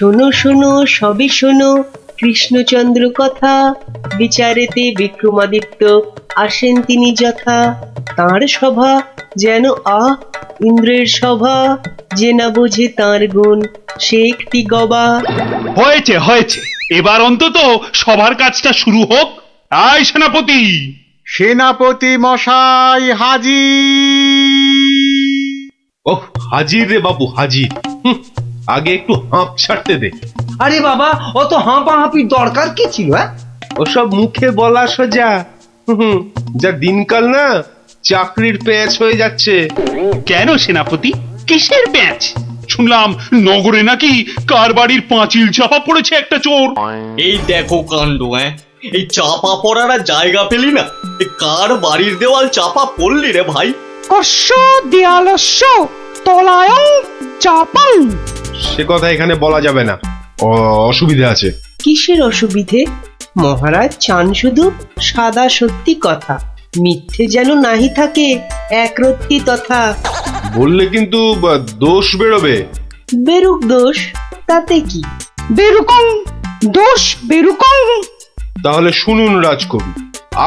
শোনো শোনো সবে শোনো কৃষ্ণচন্দ্র কথা, বিচারেতে বিক্রমাদিত্য আসেন তিনি যথা। তাঁর সভা যেন ইন্দ্রের সভা, যে না বোঝে তাঁর গুণ সে একটি গবা। হয়েছে হয়েছে, এবার অন্তত সবার কাজটা শুরু হোক। আয় সেনাপতি। সেনাপতি মশাই হাজির। ওহ, হাজির রে বাবু হাজির। আগে একটু হাঁপ ছাড়তে দে। আরে বাবা, অত হাঁপাহাঁপির দরকার কি ছিল? ওসব মুখে বলা সোজা। যা দিনকাল না, চাকরির প্যাঁচ হয়ে যাচ্ছে। কেন সেনাপতি, কিসের প্যাঁচ? শুনলাম নগরে নাকি কার বাড়ির পাঁচিল চাপা পড়েছে একটা চোর। এই দেখো কাণ্ড। এই চাপা পড়ার আর জায়গা পেলি না, এ কার বাড়ির দেওয়াল চাপা পড়লি রে ভাই? কস্য দেয়ালস্য তলায়ং চাপাং। সে কথা এখানে বলা যাবে না, অসুবিধা আছে। কিসের অসুবিধে? মহারাজ চান শুধু সাদা সত্যি কথা, মিথ্যে যেন নাহি থাকে একরত্তি তথা। বললে কিন্তু দোষ বেরোবে। বেরুক দোষ, তাতে কি? বেরুকং দোষ বেরুকং। তাহলে শুনুন রাজকবি,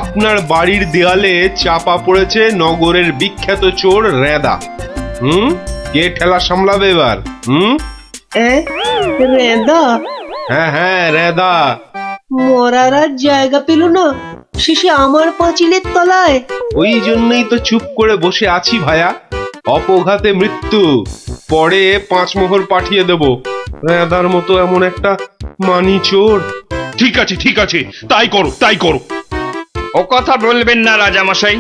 আপনার বাড়ির দেয়ালে চাপা পড়েছে নগরের বিখ্যাত চোর রেদা। কে ঠেলা সামলাবে এবার? রেদা? হ্যাঁ হ্যাঁ, রেদা। মরার আর জায়গা পেল না, শেষে আমার পাঁচিলের তলায়। ওই জন্যই তো চুপ করে বসে আছি ভায়া। অপঘাতে মৃত্যু, পরে 5 মোহর পাঠিয়ে দেব। রেদার মতো এমন একটা মানি চোর। ঠিক আছে ঠিক আছে, তাই করো তাই করো। ও কথা বলবেন না রাজামশাই,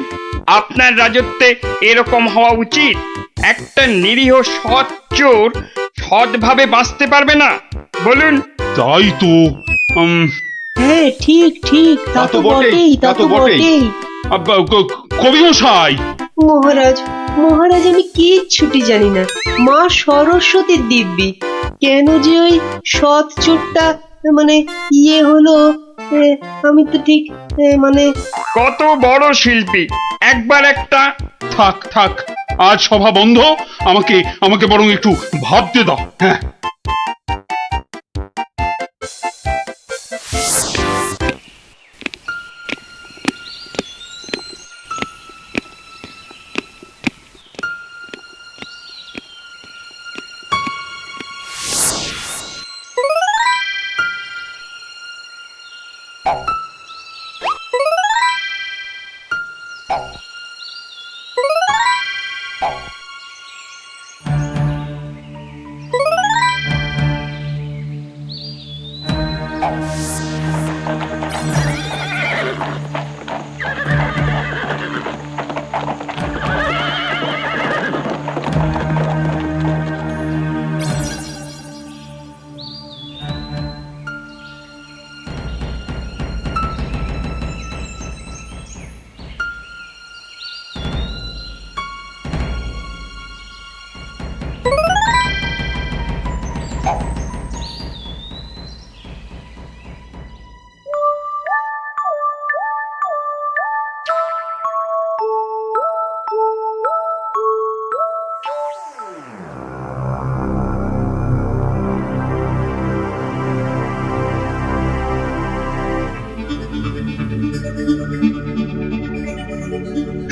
আপনার রাজত্বে এরকম হওয়া উচিত। একটা নিরীহ সৎ চোর সৎভাবে বাঁচতে পারবে না, বলুন? তাই তো। হ্যাঁ ঠিক ঠিক, তা তো বটেই, তা তো বটেই। কবি মশাই। মহারাজ মহারাজ, আমি কিচ্ছুটি জানি না। মা সরস্বতীর দিব্যি, কেন যে ওই সৎ চোরটা মানে হলো, আমি তো ঠিক মানে। কত বড় শিল্পী, একবার একটা। থাক থাক, আজ সভা বন্ধ। আমাকে আমাকে বরং একটু ভাবতে দাও। হ্যাঁ,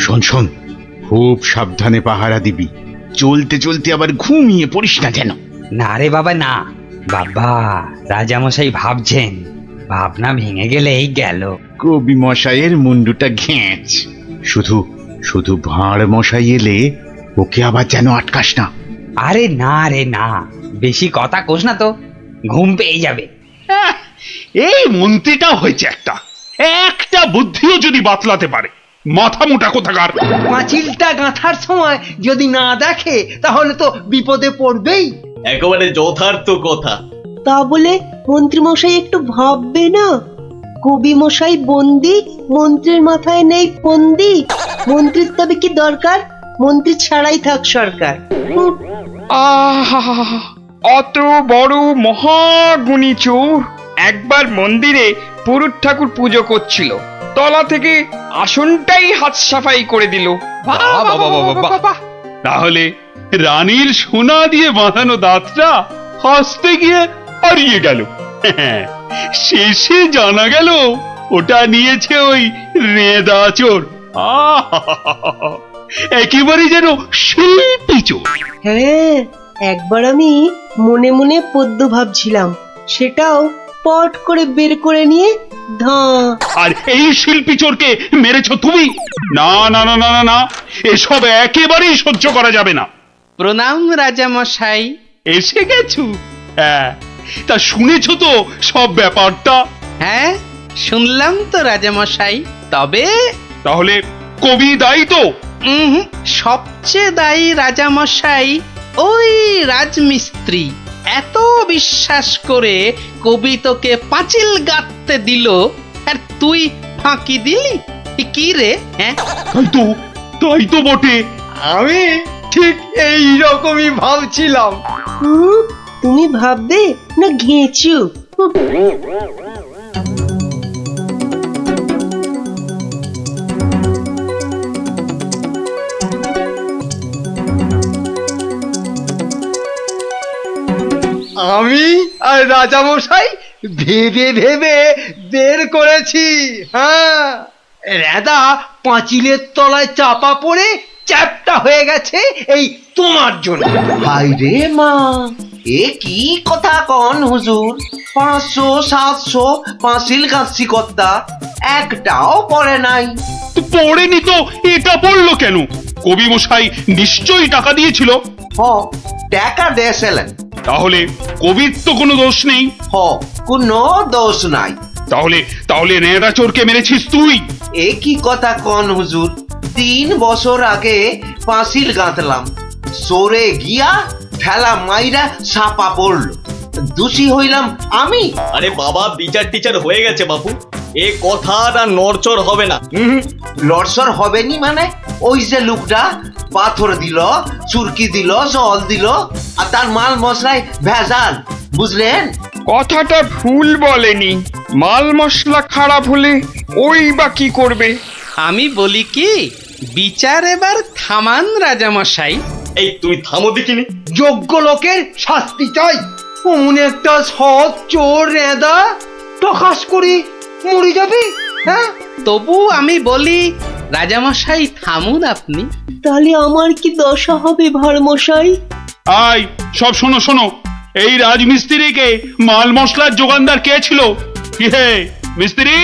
শোন শোন, খুব সাবধানে পাহারা দিবি। চলতে চলতে আবার ঘুমিয়ে পড়িস না যেন। না রে বাবা না। বাবা, রাজামশাই ভাবছেন, ভাবনা ভেঙে গেলেই গেল। কবি মশাইয়ের মুন্ডুটা ঘেঁচ। শুধু শুধু ভাঁড় মশাই এলে ওকে আবার যেন আটকাস না। আরে না রে না, বেশি কথা কোস না তো, ঘুম পেয়ে যাবে। এই মন্ত্রীটা হয়েছে একটা একটা বুদ্ধিও যদি বাতলাতে পারে, মাথা মোটা কোথাকার। পাঁচিলটা গাঁথার সময় যদি না দেখে তাহলে তো বিপদে পড়বেই। একেবারে যথার্থ কথা। তা বলে মন্ত্রী মশাই একটু ভাববে না? কবি মশাই বন্দি, মন্ত্রীর মাথায় নেই ফন্দি। মন্ত্রীর তবে কি দরকার? মন্ত্রী ছাড়াই থাক সরকার। আহা, অত বড় মহাগুণী চোর একবার মন্দিরে পুরুত ঠাকুর পুজো করছিল, তলা থেকে আসনটাই হাত সাফাই করে দিল। তাহলে রানীর সোনা দিয়ে বাঁধানো দাঁতটা হাসতে গিয়ে হারিয়ে গেল। শেষে জানা গেল ওটা নিয়েছে ওই রেদা চোর। একেবারে যেন শিল্পী চোর। হ্যাঁ, একবার আমি মনে মনে পদ্য ভাবছিলাম, সেটাও পট করে বের করে নিয়ে ধাঁ। আর এই শিল্পী চোরকে মেরেছো তুমি? না না না না না না, এসব একেবারেই সহ্য করা যাবে না। প্রণাম রাজামশাই। এসে গেছো? হ্যাঁ, তা শুনেছো তো সব ব্যাপারটা? হ্যাঁ, শুনলাম তো রাজামশাই। তবে তাহলে কবি দায়ী তো? সবচেয়ে দায়ী রাজামশাই ওই রাজমিস্ত্রি। এত বিশ্বাস করে কবি তোকে পাঁচিল গাঁথতে দিল, আর তুই ফাঁকি দিলি। কি রে? হ্যাঁ, তাই তো বটে। আমি ঠিক এই রকমই ভাবছিলাম। তুমি ভাববে না ঘেঁচু? আমি আর রাজামশাই ভেবে ভেবে বের করেছি। হ্যাঁ, রেদা পাঁচিলের তলায় চাপা পড়ে চ্যাপ্টা হয়ে গেছে এই তোমার জন্য। হাই রে মা, এ কি কথা কন হুজুর? 500 700 পাঁচিল গাছি কর্তা, একটাও পড়ে নাই। তো পড়েনি তো এটা পড়লো কেন? কবি মশাই নিশ্চয়ই টাকা দিয়েছিল। হ, টাকা দিয়েছিলেন। তাহলে কবির তো কোনো দোষ নেই। হ, কোনো দোষ নাই। তাহলে তাহলে নেড়া চোরকে মেরেছিস তুই? এ কি কথা কন হুজুর? 3 বছর আগে পাঁচিল গাঁথলাম, সরে গিয়া ঠেলা মাইরা সাপা পড়লো, দোষী হইলাম আমি। আরে বাবা, বিচার টিচার হয়ে গেছে বাপু, এ কথা আর নড়চড় হবে না। লড়সর হবেনি মানে? ওই যে লোকটা পাথর দিল, চুরকি দিল, জল দিল, আর তার মাল মশলায় ভেজাল, বুঝলেন? কথাটা ভুল বলেনি। মাল মশলা খারাপ হলে ওই বা কি করবে? আমি বলি কি, বিচার এবার থামান রাজামশাই। এই তুমি থামো দেখিনি। যোগ্য লোকের শাস্তি চাই। অমন একটা সৎ চোর রেদা টকাস করে মরে যাবে। হ্যাঁ, তবু আমি বলি রাজামশাই থামুন আপনি। তাহলে আমার কি দশা হবে ভাড়মশাই? আয় সব শোনো শোনো, এই রাজমিস্ত্রিকে মাল মশলার যোগানদার কে ছিল? কি হে মিস্ত্রি?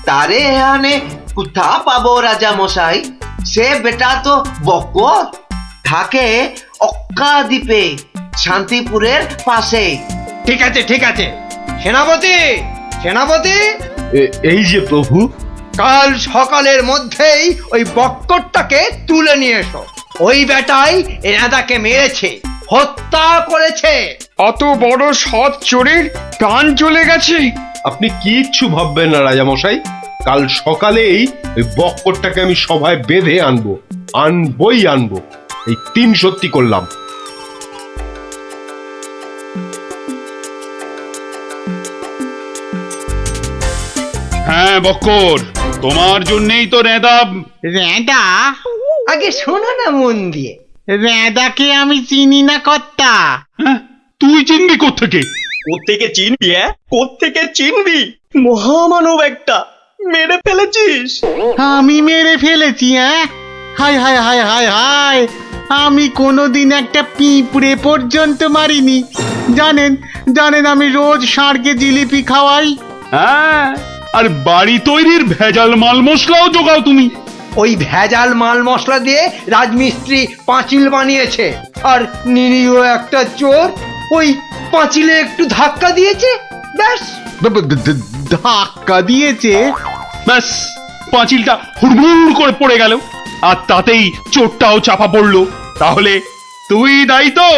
তারে এখানে কোথা পাবো রাজা মশাই? সে বেটা তো বকর, থাকে অক্কা দ্বীপে, শান্তিপুরের পাশে। ঠিক আছে ঠিক আছে। সেনাপতি, সেনাপতি, এই যে প্রভু। কাল সকালের মধ্যেই ওই বক্করটাকে তুলে নিয়ে এসো। ওই বেটাই রেদাকে মেরেছে, হত্যা করেছে। অত বড় সৎ চোরের প্রাণ চলে গেছে? আপনি কিচ্ছু ভাববেন না রাজামশাই, কাল সকালেই ওই বক্করটাকে আমি সভায় বেঁধে আনবো, আনবই আনবো। এই 3 সত্যি করলাম। হ্যাঁ বক্কর, তোমার জন্যই তো রেদা। রেদা? আগে শোনো না মন দিয়ে। রেদাকে আমি চিনি না কর্তা। হ্যাঁ, তুই চিনবি কোত্থেকে? কোত্থেকে চিনবি? কোত্থেকে চিনবি? মহামানব একটা, মেরে ফেলেছিস। আমি মেরে ফেলেছি? হ্যাঁ, হায় হায় হায় হায় হায়, আমি কোনোদিন একটা পিঁপড়ে পর্যন্ত মারিনি। জানেন জানেন, আমি রোজ ষাঁড়কে জিলিপি খাওয়াই। হ্যাঁ, আর বাড়ি তৈরির ভেজাল মাল মশলাও জোগাও তুমি। ওই ভেজাল মাল মশলা দিয়ে রাজমিস্ত্রি পাঁচিল বানিয়েছে, আর নিরীহ একটা চোর ওই পাঁচিলে একটু ধাক্কা দিয়েছে, ব্যাস। ধাক্কা দিয়েছে? ব্যাস, পাঁচিলটা হুড়মুড় করে পড়ে গেল, আর তাতেই চোরটাও চাপা পড়লো। তাহলে তুই দায়ী তো?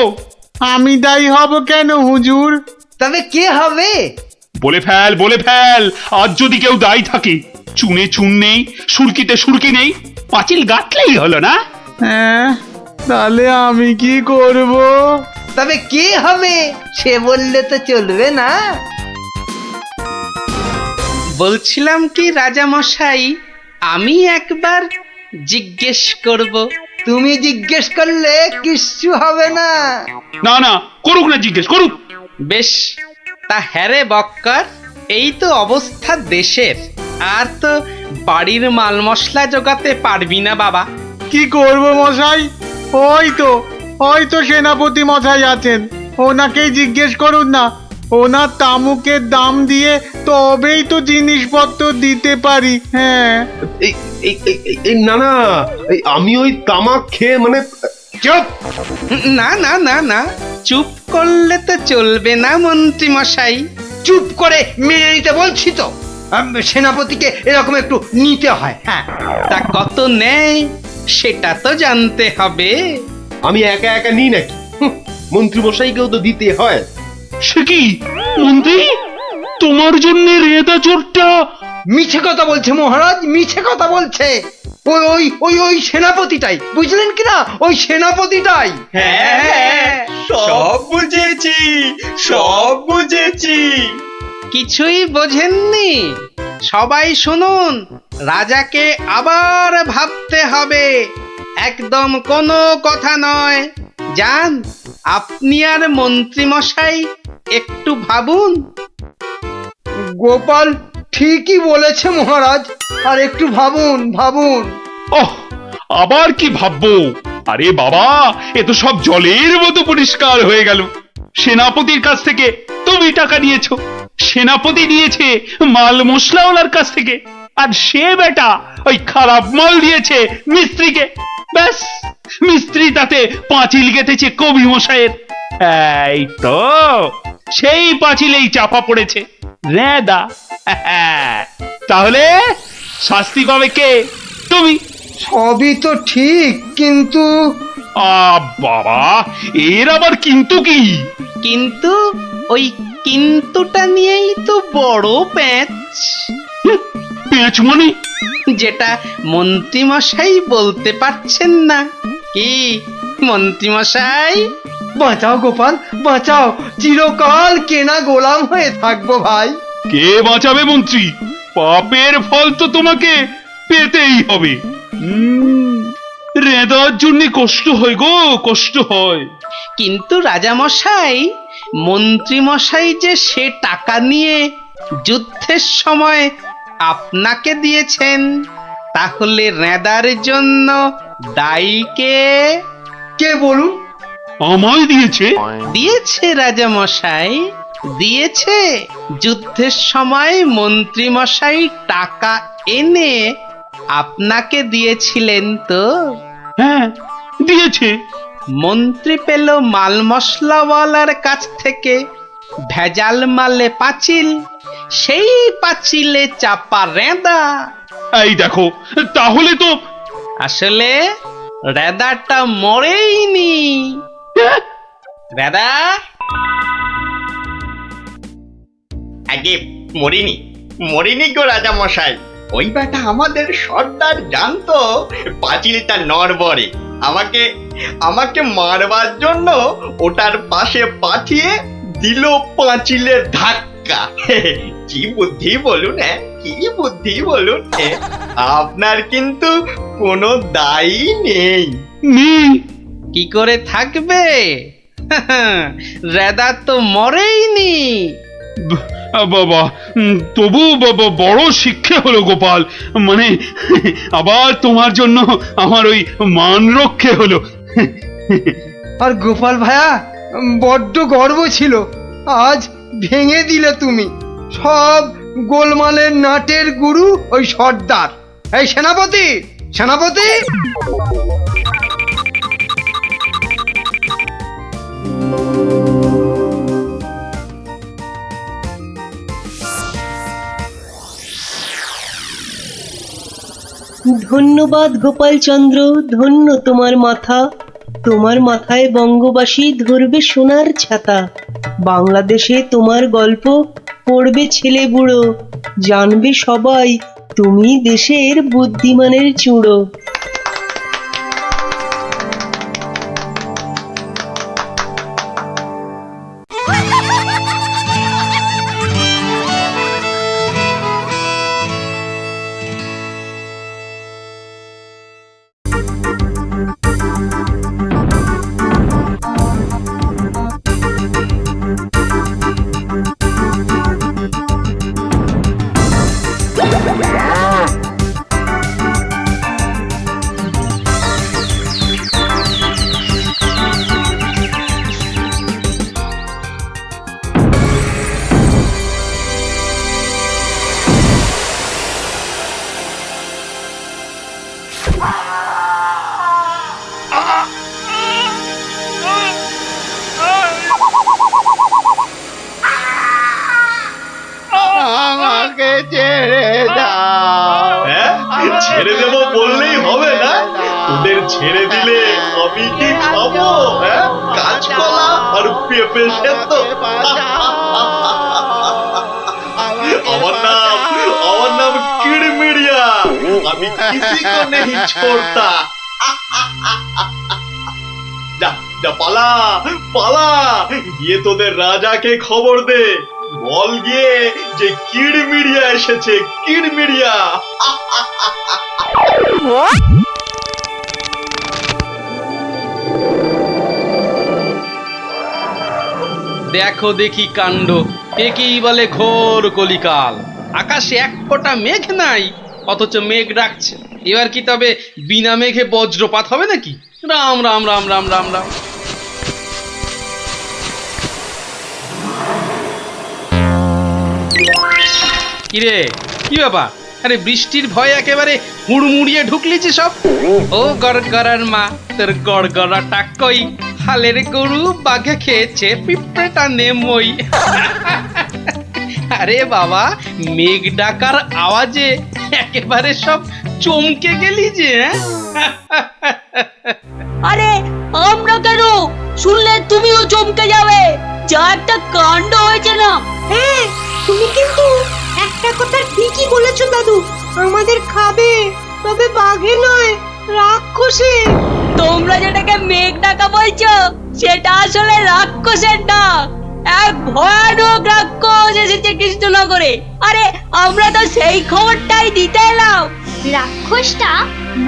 আমি দায়ী হব কেন হুজুর? তবে কে হবে? বলে ফেল, বলে ফেল। আজ যদি কেউ দায়ী থাকে, চুনে চুন নেই, সুরকিতে সুরকি নেই, পাঁচিল গাঁথলেই হলো না? হ্যাঁ, তাহলে আমি কি করব? তবে কে হবে সে বললে তো চলবে না। বলছিলাম কি রাজামশাই, আমি একবার জিজ্ঞেস করব। তুমি জিজ্ঞেস করলে কিচ্ছু হবে না। না না, করুক না, জিজ্ঞেস করুক। বেশ, তা হ্যারে বক্কর, এই তো অবস্থা দেশের। আর তো বাড়ির মাল মশলা জোগাতে পারবি না বাবা। কি করব মশাই? ওই তো সেনাপতি মশাই আছেন, ওনাকেই জিজ্ঞেস করুন না। ওনার তামুকের দাম দিয়ে তবেই তো জিনিসপত্র দিতে পারি। হ্যাঁ, না না, আমি ওই তামাক খেয়ে মানে চুপ! না না না না, চুপ করলে তো চলবে না মন্ত্রী মশাই। চুপ করে মেনে নিতে বলছি তো। সেনাপতিকে এরকম একটু নিতে হয়। হ্যাঁ, তা কত নেই সেটা তো জানতে হবে। আমি একা একা নিই নাকি? মন্ত্রী মশাইকেও তো দিতে হয়। সে কি মন্ত্রী, তোমার জন্য রেদা চোরটা? মিছে কথা বলছে মহারাজ, মিছে কথা বলছে। ওই ওই ওই ওই সেনাপতিটাই, বুঝলেন কিনা? ওই সেনাপতিটাই। হ্যাঁ, সব বুঝেছি, সব বুঝেছি। কিছুই বোঝেননি? সবাই শুনুন, রাজাকে আবার ভাবতে হবে, একদম কোনো কথা নয়। যান, আপনি আর মন্ত্রী মশাই একটু ভাবুন। গোপাল ঠিকই বলেছে মহারাজ, আর একটু ভাবুন ভাবুন। ওহ, আবার কি ভাববো? আরে বাবা, এ তো সব জলের মতো পরিষ্কার হয়ে গেল। সেনাপতির কাছ থেকে তুমি টাকা নিয়েছো, সেনাপতি নিয়েছে মাল মশলাওয়ালার কাছ থেকে, আর সে বেটা ওই খারাপ মাল দিয়েছে মিস্ত্রিকে। ব্যাস, মিস্ত্রি তাতে পাঁচিল গেঁথেছে কবি মশাইয়ের। এই তো সেই পাঁচিলেই চাপা পড়েছে রেদা। তাহলে শাস্তি পাবে কে? তুমি। সবই তো ঠিক, কিন্তু বাবা, এর আবার কিন্তু কি? কিন্তু ওই কিন্তুটা নিয়েই তো বড় প্যাঁচ। পেঁচ মানে? যেটা মন্ত্রী মশাই বলতে পারছেন না। কি মন্ত্রী মশাই? বাঁচাও গোপাল, বাঁচাও, চিরকাল কেনা গোলাম হয়ে থাকবো ভাই। কে বাঁচাবে মন্ত্রী? পাপের ফল তো তোমাকে পেতেই হবে। রেদার জন্য কষ্ট হয় গো, কষ্ট হয়। কিন্তু রাজা মশাই, মন্ত্রী মশাই যে সে টাকা নিয়ে যুদ্ধের সময় আপনাকে দিয়েছেন, তাহলে রেদার জন্য দায়ী কে? কে বলুন? আমায় দিয়েছে? দিয়েছে রাজা মশাই, দিয়েছে। যুদ্ধের সময় মন্ত্রী মশাই টাকা এনে আপনাকে দিয়েছিলেন তো? হ্যাঁ, দিয়েছে। মন্ত্রী পেল মাল মশলাওয়ালার কাছ থেকে ভেজাল মালে পাঁচিল, সেই পাঁচিলে চাপা রেদা। এই দেখো, তাহলে তো আসলে রেদাটা মরেইনি। রেদা আগে মরিনি, মরিনি গো রাজা মশাই। ওই বেটা আমাদের সর্দার জানতো পাঁচিলটা নড়বড়ে। আমাকে আমাকে মারবার জন্য ওটার পাশে পাঠিয়ে দিল পাঁচিলের ধাক্কা। কি বুদ্ধি বলুন, হ্যাঁ, কি বুদ্ধি বলুন। আপনার কিন্তু কোনো দায়ী নেই। কি করে থাকবে? রেদা তো মরেইনি। বাবা, তবু বাবা বড় শিক্ষা হলো গোপাল। মানে আবার তোমার জন্য আমার ওই মান রক্ষে হলো। আর গোপাল ভায়া, বড্ড গর্ব ছিল, আজ ভেঙে দিলে তুমি। সব গোলমালের নাটের গুরু ওই সর্দার। এই সেনাপতি, সেনাপতি! ধন্যবাদ গোপালচন্দ্র, ধন্য তোমার মাথা। তোমার মাথায় বঙ্গবাসী ধরবে সোনার ছাতা। বাংলাদেশে তোমার গল্প পড়বে ছেলে বুড়ো, জানবে সবাই তুমি দেশের বুদ্ধিমানের চূড়ো। ছেড়ে দেব বললেই হবে না? তোদের ছেড়ে দিলে আমি কি খাবো? হ্যাঁ, কাঁচকলা আর পেঁপে সেদ্ধ? আমার নাম কিড়মিড়িয়া। আমি কিসি কো নেহি ছোড়তা। যা যা, পালা পালা, গিয়ে তোদের রাজাকে খবর দে, বল গিয়ে যে কিড়মিড়িয়া এসেছে, কিড়মিড়িয়া। দেখো দেখি কাণ্ড, একেই বলে ঘোর কলিকাল। আকাশে এক ফোঁটা মেঘ নাই, অথচ মেঘ ডাকছে। এবার কি তবে বিনা মেঘে বজ্রপাত হবে নাকি? রাম রাম রাম রাম রাম রাম। কিরে, কি ব্যাপার? আরে বৃষ্টির ভয়ে একেবারে হুড়মুড়িয়ে ঢুকলিছি সব। ও গড়গড়ার মা, তোর গড়গড়াটা কই? হালের গরু বাঘে খেয়েছে, পিঁপড়েটা নেমই। আরে বাবা, মেঘ ডাকার আওয়াজে একেবারে সব চমকে গেলি যে। আরে আমরা কেন? শুনলে তুমিও চমকে যাবে। যা একটা কাণ্ড হয়েছে না। হ্যাঁ, তুমি কিন্তু একটা কথা ঠিকই বলেছো দাদু, আমাদের খাবে, তবে বাঘে নয়, রাক্ষসে। তোমরা যেটাকে মেঘ ডাকা বলছো, সেটা আসলে রাক্ষসের ডাক। এক ভয়ানক রাক্ষস এসেছে কৃষ্ণনগরে। আরে আমরা তো সেই খবরটাই দিতে এলাম। রাক্ষসটা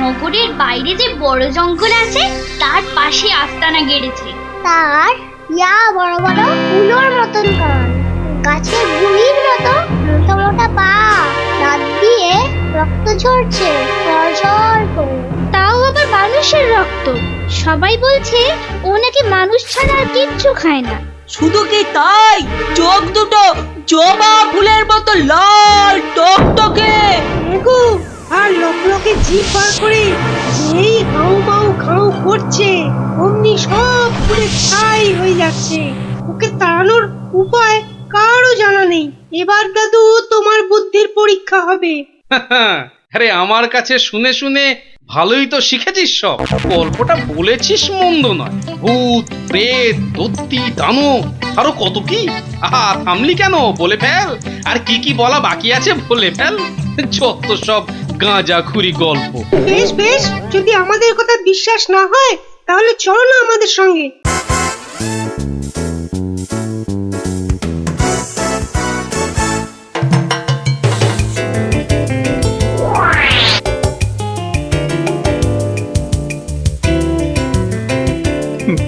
নগরের বাইরে যে বড় জঙ্গল আছে তার পাশে আস্তানা গেড়েছে। তার ইয়া বড় বড় উলোর মতন কান, গাছের গুড়ির মতো মোটা মোটা পা, দাঁত দিয়ে রক্ত ঝরছে ঝরঝর করে। তাও আবার মানুষের রক্ত। সবাই বলছে ও নাকি মানুষ ছাড়া আর কিচ্ছু খায় না। শুধু কি তাই, চোখ দুটো জবা ফুলের মতো লাল টকটকে। এগো, আর লোকে জিভ বার করে যেই হাউ মাউ খাউ করছে, অমনি সব পুরে ছাই হয়ে যাচ্ছে। ওকে তাড়ানোর উপায় কারও জানা নেই। এবার দাদু তোমার বুদ্ধির পরীক্ষা হবে। আরে আমার কাছে শুনে শুনে ভালোই তো শিখেছিস সব। গল্পটা বলেছিস মন্দ নয়। ভূত, প্রেত, দত্তি, দানব, আরো কত কি। আহা, থামলি কেন? বলে ফেল। আর কি কি বলা বাকি আছে বলে ফেল। যত সব গাঁজাখুরি গল্প। বেশ বেশ, যদি আমাদের কথা বিশ্বাস না হয় তাহলে চলো না আমাদের সঙ্গে।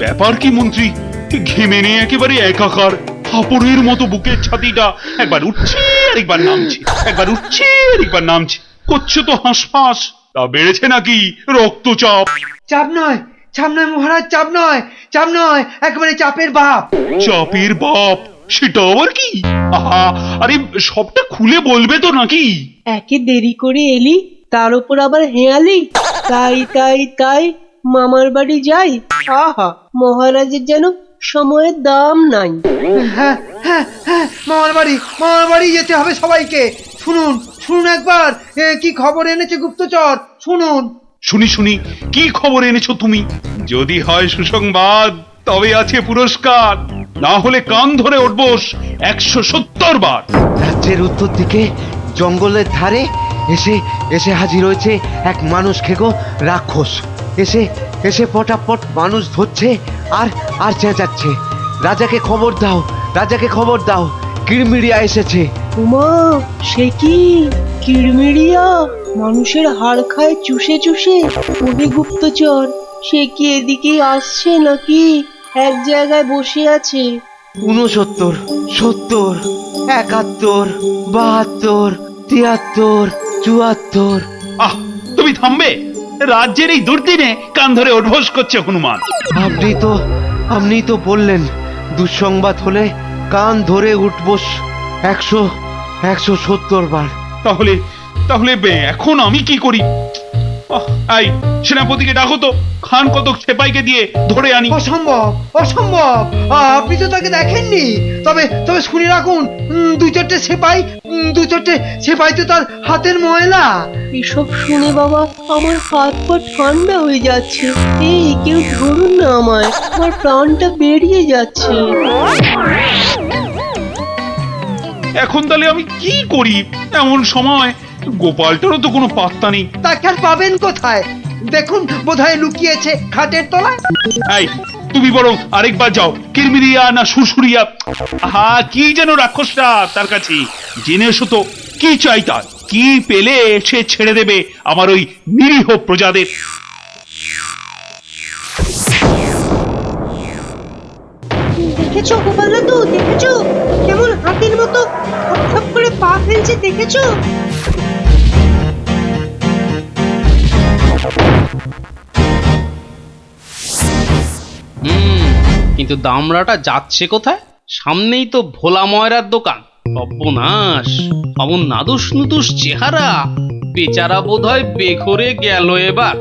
ব্যাপার কি মন্ত্রী? ঘেমে নিয়ে একেবারে একাকার, হাঁপড়ের মতো বুকের ছাতিটা একবার উঠছে আর একবার নামছে, একবার উঠছে আর একবার নামছে। করছে তো হাঁসফাঁস। তা বেড়েছে নাকি রক্তচাপ? চাপ নয়, চাপ নয় মহারাজ, চাপ নয়, চাপ নয়, একেবারে চাপের বাপ। চাপের বাপ? সেটা আবার কি? আহা, আরে সবটা খুলে বলবে তো নাকি? একে দেরি করে এলি, তার উপর আবার হেয়ালি। তাই তাই তাই মামার বাড়ি যাই। আহা, মহারাজের যেন সময়ের দাম নাই। হ্যাঁ হ্যাঁ হ্যাঁ, মামার বাড়ি যেতে হবে সবাইকে। শুনুন শুনুন একবার, কি খবর এনেছে গুপ্তচর, শুনুন। শুনি শুনি, কি খবর এনেছো তুমি? যদি হয় সুসংবাদ তবে আছে পুরস্কার, না হলে কান ধরে উঠবোস 170 বার। রাজ্যের উত্তর দিকে জঙ্গলের ধারে এসে হাজির হয়েছে এক মানুষ খেকো রাক্ষস। এসে পটাপট মানুষ ধরছে আর চেঁচাচ্ছে, রাজাকে খবর দাও, রাজাকে খবর দাও, কিড়মিড়িয়া এসেছে। উমা, সে কি? কিড়মিড়িয়া মানুষের হাড় খায় চুষে চুষে? ওহে গুপ্তচর, সে কি এদিকে আসছে নাকি এক জায়গায় বসে আছে? 69, 70, 71, 72, 73, 74। আহ, তুমি থামবে? রাজ্যের এই দুর্দিনে কান ধরে উঠবোস করছে হনুমান। আপনি তো বললেন দুঃসংবাদ হলে কান ধরে উঠবোস 170 বার। তাহলে এখন আমি কি করি? এই সেনাপতিকে ডাকো তো, খান কতক সেপাইকে দিয়ে ধরে আনি। অসম্ভব অসম্ভব, আপনি তো তাকে দেখেননি। তবে তবে শুনে রাখুন, দু চারটে সেপাই তো তার হাতের ময়লা। এসব শুনে বাবা আমার হাত পা ঠান্ডা হয়ে যাচ্ছে। এই কেউ ধরুন না আমায়, আমার প্রাণটা বেরিয়ে যাচ্ছে। এখন তাহলে আমি কি করি এমন সময়? গোপালটারও তো কোনো পাত্তা নেই। তাকে আর পাবেন কোথায়? দেখুন বোধহয় লুকিয়েছে খাটের তলায়। এই তুমি বরং আরেকবার যাও, কিরমিরিয়া না সুরসুরিয়া, কি যেন রাক্ষসটা তার কাছে, জেনে এসো তো কি চাই তার, কি পেলে সে ছেড়ে দেবে আমার ওই নিরীহ প্রজাদের। দেখেছো গোপাল দাদু, দেখেছো কেমন হাতির মতো থপ করে পা ফেলছে, দেখেছো? কিন্তু দামড়াটা যাচ্ছে কোথায়? সামনেই তো ভোলা ময়রার দোকান। সর্বনাশ, অমন নাদুস নুদুস চেহারা, বেচারা বোধহয় বেঘরে গেল এবার।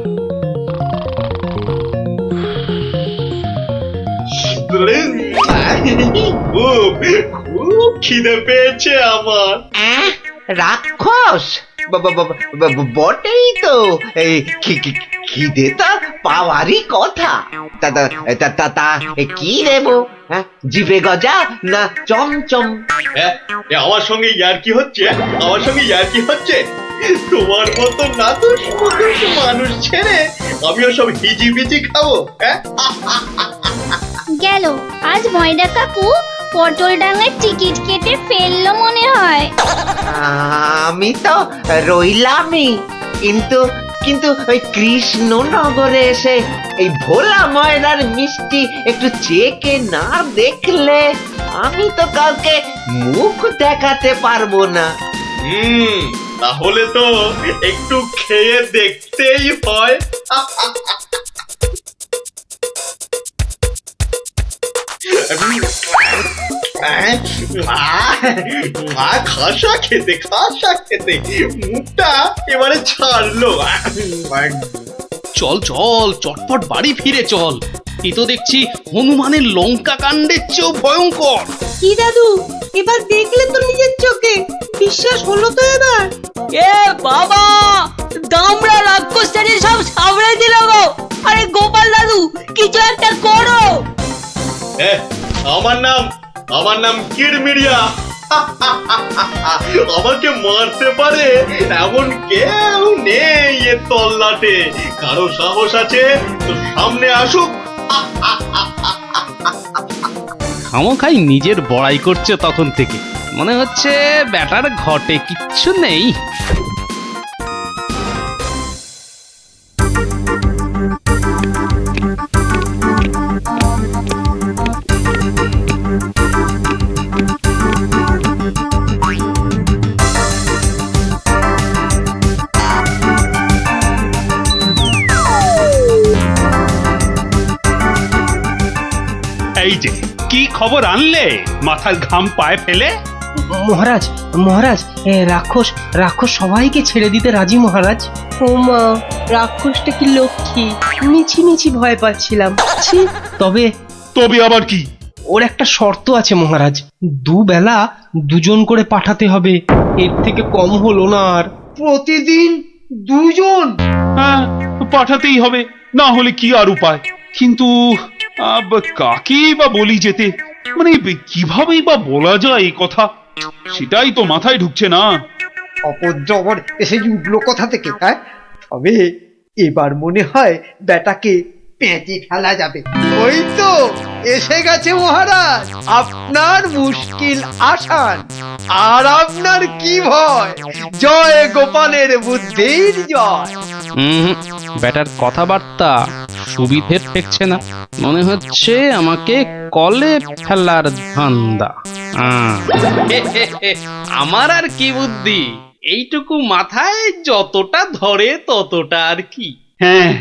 খুব খিদে পেয়েছে আমার। রাক্ষস বটেই তো, এই খিদে তা পাওয়ারই কথা। তা কি দেবো? জিভে গজা না চমচম? আমার সঙ্গে ইয়ার্কি হচ্ছে, আমার সঙ্গে ইয়ার্কি হচ্ছে। তোমার মতো নাদুস নুদুস মানুষ ছেড়ে আমিও সব হিজিবিজি খাবো? গেল আজ ময়দা কাকু পটল ডাঙায় টিকিট কেটে ফেললো মনে হয়। আমি তো রইলামই, কিন্তু কিন্তু ওই কৃষ্ণনগরে এসে এই ভোলা ময়রার মিষ্টি একটু চেকে না দেখলে আমি তো কাউকে মুখ দেখাতে পারবো না। তাহলে তো একটু খেয়ে দেখতেই হয়। খাসা খেতে মুখটা এবারে ছাড়লো। চল চল, চটপট বাড়ি ফিরে চল। এ তো দেখছি হনুমানের লঙ্কা কাণ্ডের চেয়েও ভয়ঙ্কর। কি দাদু, এবার দেখলে তো নিজের চোখে, বিশ্বাস হলো তো এবার? এ বাবা, দামড়া রাক্ষসটাকে সব সামনে দিল গো। আরে গোপাল দাদু, কিছু একটা করো। আমার নাম কিরমিরিয়া। আমাকে মারতে পারে এমন কেউ নেই এ তল্লাটে। কারো সাহস আছে তো সামনে আসুক। খামোখাই নিজের বড়াই করছে তখন থেকে, মনে হচ্ছে ব্যাটার ঘটে কিচ্ছু নেই। এই যে কি খবর আনলে মাথার ঘাম পায়ে ফেলে? মহারাজ মহারাজ, রাক্ষস সবাইকে ছেড়ে দিতে রাজি মহারাজ। ও মা, রাক্ষসটা কি লক্ষ্মী, মিছি ভয় পাচ্ছিলাম। তবে আবার কি? ওর একটা শর্ত আছে মহারাজ, দুবেলা দুজন করে পাঠাতে হবে, এর থেকে কম হলো না আর। প্রতিদিন দুজন? হ্যাঁ, পাঠাতেই হবে, না হলে কি আর উপায়। কিন্তু কাকেই বা বলি যেতে, মানে কিভাবেই বা বলা যায় এই কথা, সেটাই তো মাথায় ঢুকছে না। অপজবর এসে উঠলো কথা থেকে। তবে এবার মনে হয় বেটাকে পেঁচে ফেলা যাবে। ওই তো এসে গেছে মহারাজ, আপনার মুশকিল আসান। আর আপনার কি ভয়? জয় গোপালের বুদ্ধির জয়। ব্যাটার কথাবার্তা সুবিধের ঠেকছে না, মনে হচ্ছে আমাকে কলে ফেলার ধান্দা। আমার আর কি বুদ্ধি, এইটুকু মাথায় যতটা ধরে ততটা আর কি। হ্যাঁ,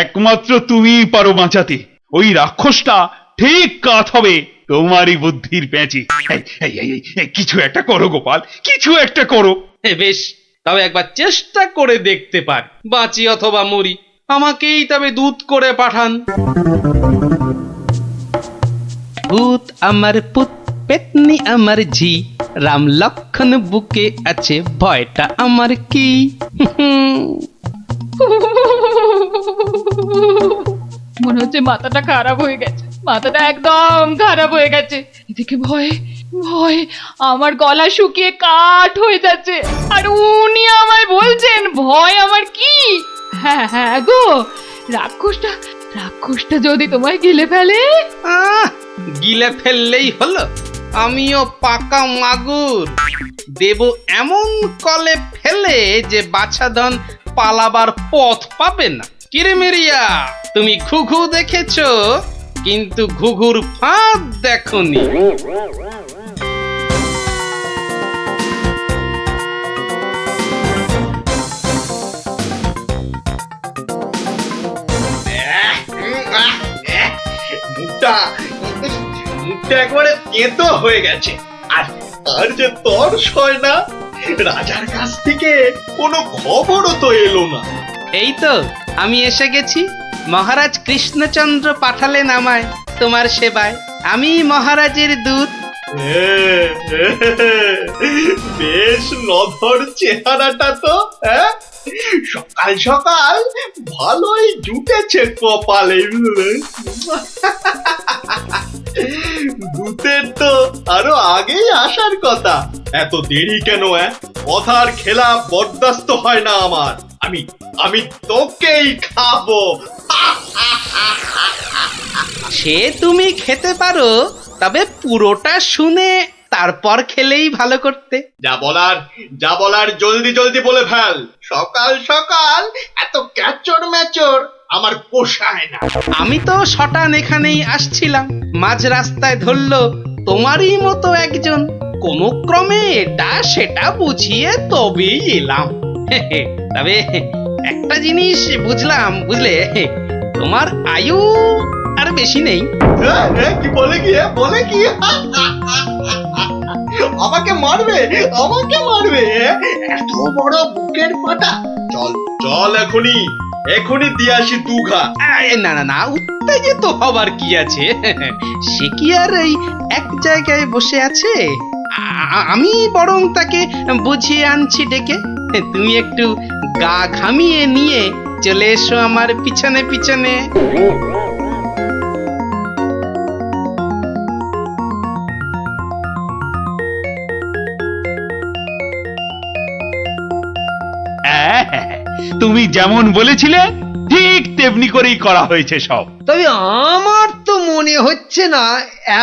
একমাত্র তুমিই পারো বাঁচাতে। ওই রাক্ষসটা ঠিক কাত হবে তোমারই বুদ্ধির প্যাঁচে। কিছু একটা করো গোপাল, কিছু একটা করো। বেশ, তবে একবার চেষ্টা করে দেখতে পারি, বাঁচি অথবা মরি। আমাকেই তবে দূত করে পাঠান। ভূত আমার পুত, পেতনি আমার ঝি, রাম লক্ষণ বুকে আছে, ভয়টা আমার কি? মনে হচ্ছে মাথাটা খারাপ হয়ে গেছে, মাথাটা একদম খারাপ হয়ে গেছে। এদিকে ভয়ে ভয়ে আমার গলা শুকিয়ে কাঠ হয়ে যাচ্ছে, আর উনি আমায় বলছেন ভয় আমার কি? হ্যাঁ হ্যাঁ গো, রাক্ষসটা যদি তোমায় গিলে ফেলে? গিলে ফেললেই হলো, আমিও পাকা মাগুর, দেব এমন কলে ফেলে যে বাছাধন পালাবার পথ পাবে না। কিরেমিরিয়া, তুমি ঘুঘু দেখেছো, কিন্তু ঘুঘুর ফাঁদ দেখোনি। মুখটা একবারে তেতো হয়ে গেছে, আর আর যে তর্স হয় না। রাজার কাছ থেকে কোনো খবরও তো এলো না। এই তো আমি এসে গেছি। মহারাজ কৃষ্ণচন্দ্র পাঠালেন আমায় তোমার সেবায়। আমি মহারাজের দূত। বেশ নধর চেহারাটা তো, সকাল সকাল ভালোই জুটেছে কপালে। দূতের তো আরো আগেই আসার কথা, এত দেরি কেন? কথার খেলাপ বরদাস্ত হয় না আমার। আমি তোকেই খাবো। সে তুমি খেতে পারো, তবে পুরোটা শুনে তারপর খেলেই ভালো করতে। যা বলার জলদি জলদি বলে ফেল। সকাল সকাল এত ক্যাচর ম্যাচর আমার পোষায় না। আমি তো শটান এখানেই আসছিলাম, মাঝ রাস্তায় ধরলো তোমারই মতো একজন। কোনো ক্রমে এটা সেটা বুঝিয়ে তবেই এলাম। তবে একটা জিনিস বুঝলাম, বুঝলে, তোমার আয়ু আর বেশি নেই। কি বলে কি? আমাকে মারবে? এত বড় বুকের পাটা? চল এখনই দিয়ে আসি দুঘা। না, উত্তেজিত হবার কি আছে? সে কি আর এই এক জায়গায় বসে আছে? আমি বরং তাকে বুঝিয়ে আনছি ডেকে। তুমি একটু গা ঘামিয়ে নিয়ে চলে এসো আমার পিছনে পিছনে। তুমি যেমন বলেছিলে ঠিক তেমনি করেই করা হয়েছে সব। তবে আমার তো মনে হচ্ছে না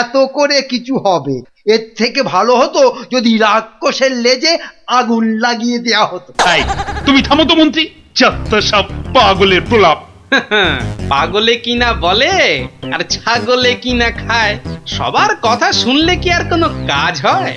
এত করে কিছু হবে। এর থেকে ভালো হতো যদি রাক্ষসের লেজে আগুন লাগিয়ে দেয়া হতো। তাই তুমি থামো তো মন্ত্রী, যত সব পাগলের প্রলাপ। পাগলে কিনা বলে আর ছাগলে কিনা খায়, সবার কথা শুনলে কি আর কোনো কাজ হয়?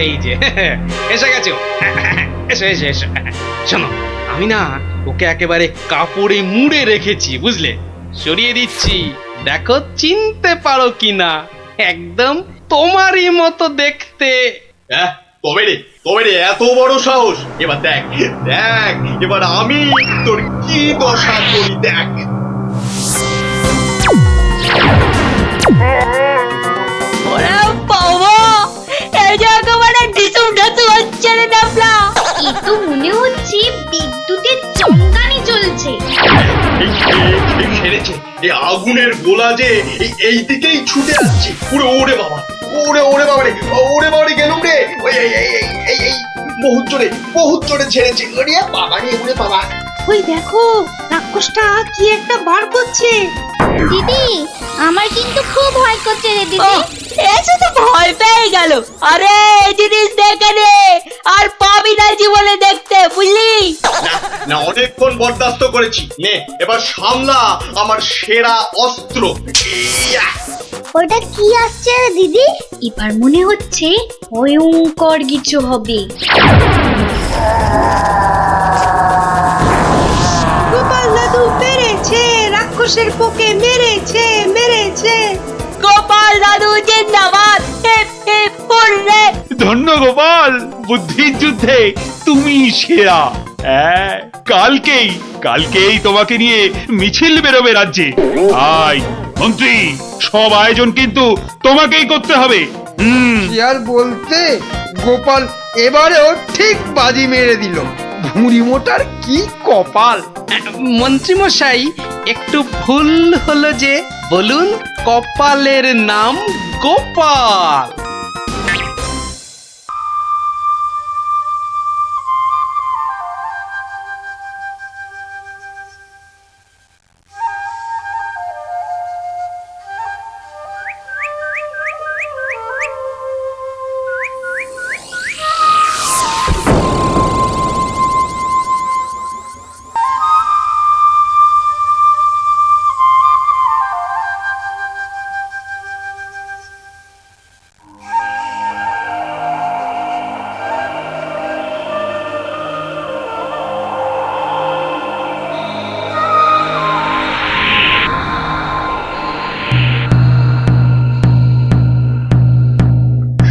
এই যে এসে গেছো, এসো। শোনো, আমি না ওকে একেবারে কাপড়ে মুড়ে রেখেছি, বুঝলে? সরিয়ে দিচ্ছি, দেখো চিনতে পারো কিনা। একদম তোমারই মতো দেখতে। তবে রে এত বড় সাহস! এবার দেখ এবার আমি তোর কি দশা করি, দেখ। ওরে বাবা, এই যে একেবারে ঢিসুম ঢাসু হচ্ছে রে ডাবলা। এ তো মনে হচ্ছে বিদ্যুতের চমকানি চলছে। সেরেছে, এই আগুনের গোলা যে এই দিকেই ছুটে আসছে। ওরে বাবা রে, গেলুম রে। এই বহুত জোরে ছেড়েছে। ওরে বাবা। ওই দেখো, রাক্ষসটা কি একটা বার করছে। দিদি, আমার কিন্তু খুব ভয় করছে রে দিদি। এসে তো ভয় পেয়ে গেল। আরে এই জিনিস দেখে রে, আর পাবি না জীবনে দেখতে, বুঝলি? না, অনেকক্ষণ বরদাস্ত করেছি। নে এবার সামলা আমার সেরা অস্ত্র। ওটা কি আসছে রে দিদি? এবার মনে হচ্ছে ভয়ঙ্কর কিছু হবে। গোপাল দাদু পেরেছে, রাক্ষসের পোকে মেরেছে মেরেছে। গোপাল দাদু জিন্দাবাদ, হিপ হিপ হুররে। ধন্য গোপাল, বুদ্ধির যুদ্ধে তুমি সেরা। হ্যাঁ, কালকেই তোমাকে নিয়ে মিছিল বেরোবে রাজ্যে। আয় মন্ত্রী, সব আয়োজন কিন্তু তোমাকেই করতে হবে। কি আর বলতে, গোপাল এবারেও ঠিক বাজি মেরে দিল। ভুঁড়ি মোটার কি কপাল। মন্ত্রীমশাই, একটু ভুল হলো যে, বলুন কপালের নাম গোপাল।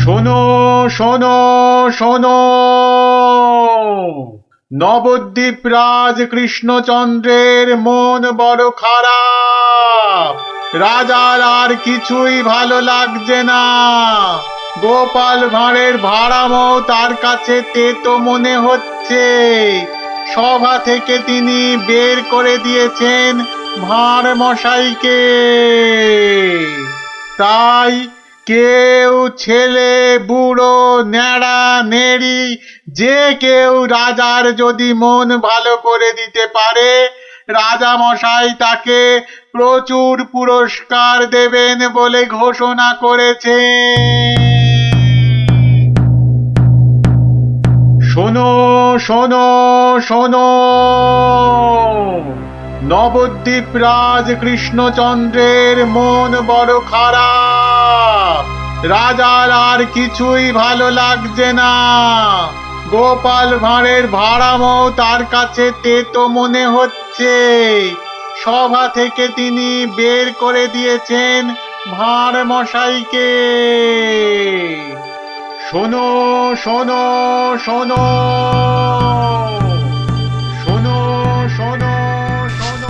শোনো শোনো শোনো, নবদ্বীপ রাজ কৃষ্ণচন্দ্রের মন বড় খারাপ। রাজার আর কিছুই ভালো লাগছে না। গোপাল ভাঁড়ের ভাড়ামও তার কাছে তেতো মনে হচ্ছে। সভা থেকে তিনি বের করে দিয়েছেন ভাঁড় মশাইকে। তাই কেউ, ছেলে বুড়ো ন্যাড়া নেড়ি, যে কেউ রাজার যদি মন ভালো করে দিতে পারে, রাজা মশাই তাকে প্রচুর পুরস্কার দেবেন বলে ঘোষণা করেছে। শোনো শোনো শোনো, নবদ্বীপ রাজ কৃষ্ণচন্দ্রের মন বড় খারাপ। রাজার আর কিছুই ভালো লাগছে না। গোপাল ভাঁড়ের ভাড়ামও তার কাছে তেতো মনে হচ্ছে। সভা থেকে তিনি বের করে দিয়েছেন ভাঁড় মশাইকে। শোনো শোনো শোনো, শোনো শোনো শোনো।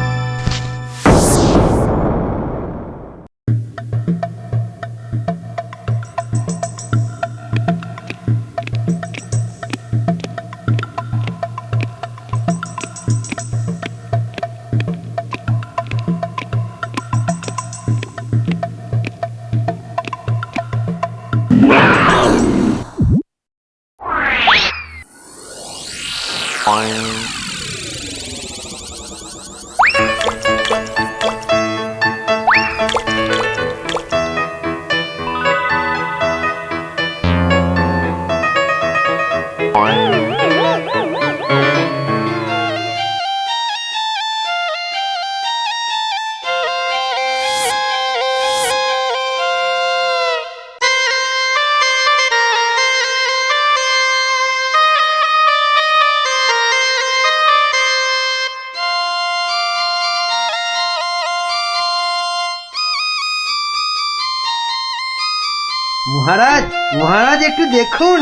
মহারাজ, মহারাজ একটু দেখুন।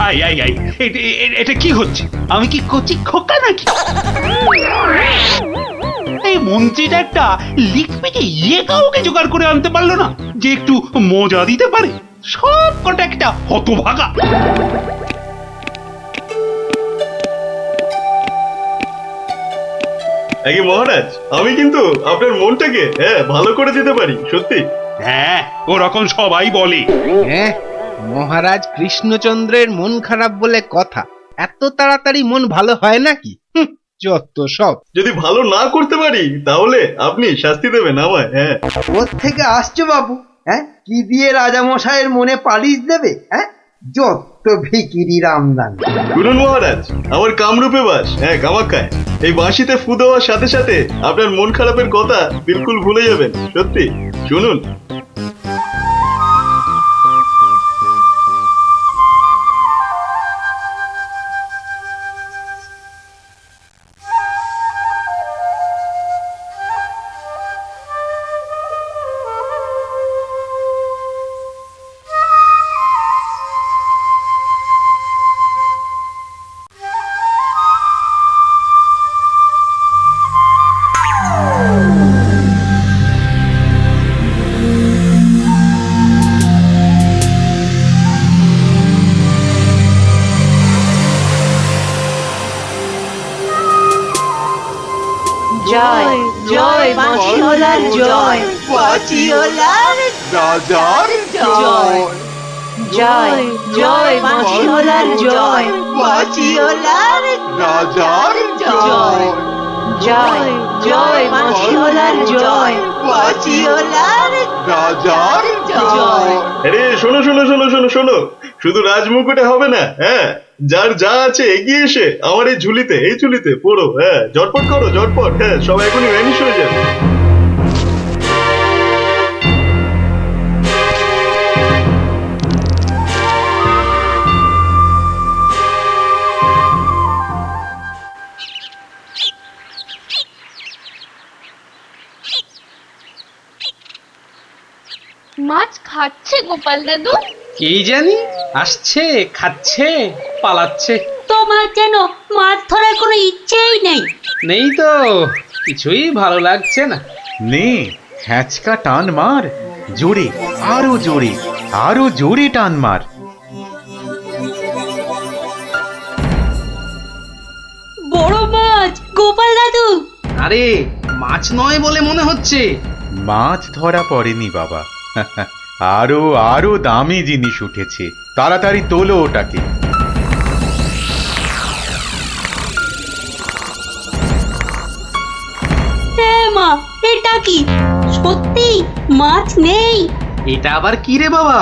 আই আই আই, এটা কি হচ্ছে? আমি কি কচি খোকা নাকি? এই মন্ত্রীটা একটা লিখপিটে কাউকে জোগাড় করে আনতে পারলো না যে একটু মজা দিতে পারে। সব কটা একটা হতভাগা। আগে মহারাজ, আমি কিন্তু আপনার মনটাকে ভালো করে দিতে পারি, সত্যি। হ্যাঁ, ওরকম সবাই বলে। হ্যাঁ, মহারাজ কৃষ্ণচন্দ্রের মন খারাপ বলে কথা। এত তাড়াতাড়ি মন ভালো হয় নাকি? যত সব। যদি ভালো না করতে পারি তাহলে আপনি শাস্তি দেবেন আমায়। হ্যাঁ, কোত্থেকে আসছো বাবু? হ্যাঁ, কি দিয়ে রাজা মশাইয়ের মনে পালিশ দেবে? হ্যাঁ, যত ভিকিরি রামদান। শুনুন মহারাজ, আমার কামরূপে বাস, কামাখ্যায়। এই বাঁশিতে ফু দেওয়ার সাথে সাথে আপনার মন খারাপের কথা বিলকুল ভুলে যাবেন। সত্যি, শুনুন। জয় জয় বাঁশিওয়ালার জয়, বাঁশিওয়ালার রাজার জয়। জয় জয় বাঁশিওয়ালার জয়, বাঁশিওয়ালার রাজার জয়। জয় জয় বাঁশিওয়ালার জয়, বাঁশিওয়ালার রাজার জয়। আরে শোনো শোনো শোনো শোনো শোনো, শুধু রাজমুকুটে হবে না, হ্যাঁ, যার যা আছে এগিয়ে এসে আমার এই ঝুলিতে পড়ো, হ্যাঁ, ঝটপট করো ঝটপট, হ্যাঁ, সবাই এখনই ভ্যানিশ হয়ে যাবে। মাছ খাচ্ছে গোপাল দাদু? এই জানি, আসছে, খাচ্ছে, পালাচ্ছে। তোমার যেন মাছ ধরার কোনো ইচ্ছেই নেই। নেই তো, কিছুই ভালো লাগছে না। নে হ্যাঁচকা টান মার, জোরে, আরো জোরে, আরো জোরে টান মার। বড় মাছ, গোপাল দাদু। আরে মাছ নয় বলে মনে হচ্ছে। মাছ ধরা পড়েনি বাবা, আরো আরো দামি জিনিস উঠেছে, তাড়াতাড়ি তোলো ওটাকে। হ্যাঁ মা, এটা কি সত্যি মাছ নেই? এটা আবার কি রে বাবা?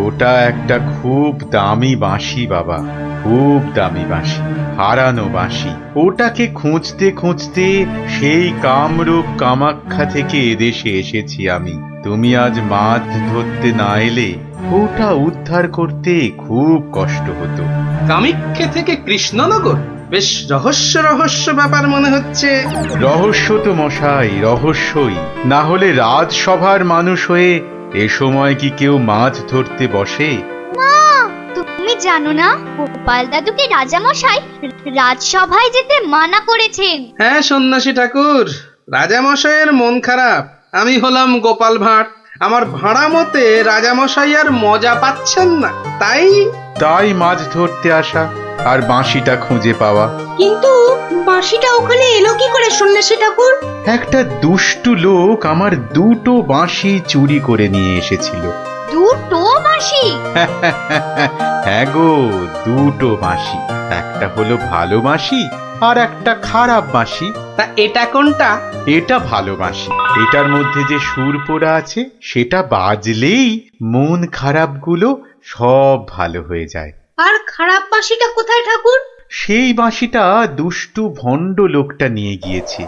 ওটা একটা খুব দামি বাঁশি বাবা, খুব দামি বাঁশি, হারানো বাঁশি। ওটাকে খুঁজতে খুঁজতে সেই কামরূপ কামাখ্যা থেকে এদেশে এসেছি আমি। তুমি আজ মাছ ধরতে না এলে ওটা উদ্ধার করতে খুব কষ্ট হতো। কামাখ্যা থেকে কৃষ্ণনগর? বেশ রহস্য রহস্য ব্যাপার মনে হচ্ছে। রহস্য তো মশাই, রহস্যই। না হলে রাজসভার মানুষ হয়ে এ সময় কি কেউ মাছ ধরতে বসে? মা, তুমি জানো না গোপাল দাদুকে রাজামশাই রাজসভায় যেতে মানা করেছেন? হ্যাঁ সন্ন্যাসী ঠাকুর, রাজামশাইয়ের মন খারাপ। আমি হলাম গোপাল ভাঁড়, আমার ভাড়া মতে রাজামশাই আর মজা পাচ্ছেন না, তাই মাছ ধরতে আসা আর বাঁশিটা খুঁজে পাওয়া। কিন্তু বাঁশিটা ওখানে এলো কি করে সন্ন্যাসী ঠাকুর? একটা দুষ্টু লোক আমার দুটো বাঁশি চুরি করে নিয়ে এসেছিল। দুটো বাঁশি? হ্যাঁ গো, দুটো বাঁশি। একটা হলো ভালো বাঁশি আর একটা খারাপ বাঁশি। তা এটা কোনটা? এটা ভালো বাঁশি। এটার মধ্যে যে সুর পোড়া আছে সেটা বাজলেই মন খারাপগুলো সব ভালো হয়ে যায়। আর খারাপ বাঁশিটা কোথায় ঠাকুর? সেই বাঁশিটা দুষ্টু ভণ্ড লোকটা নিয়ে গিয়েছে।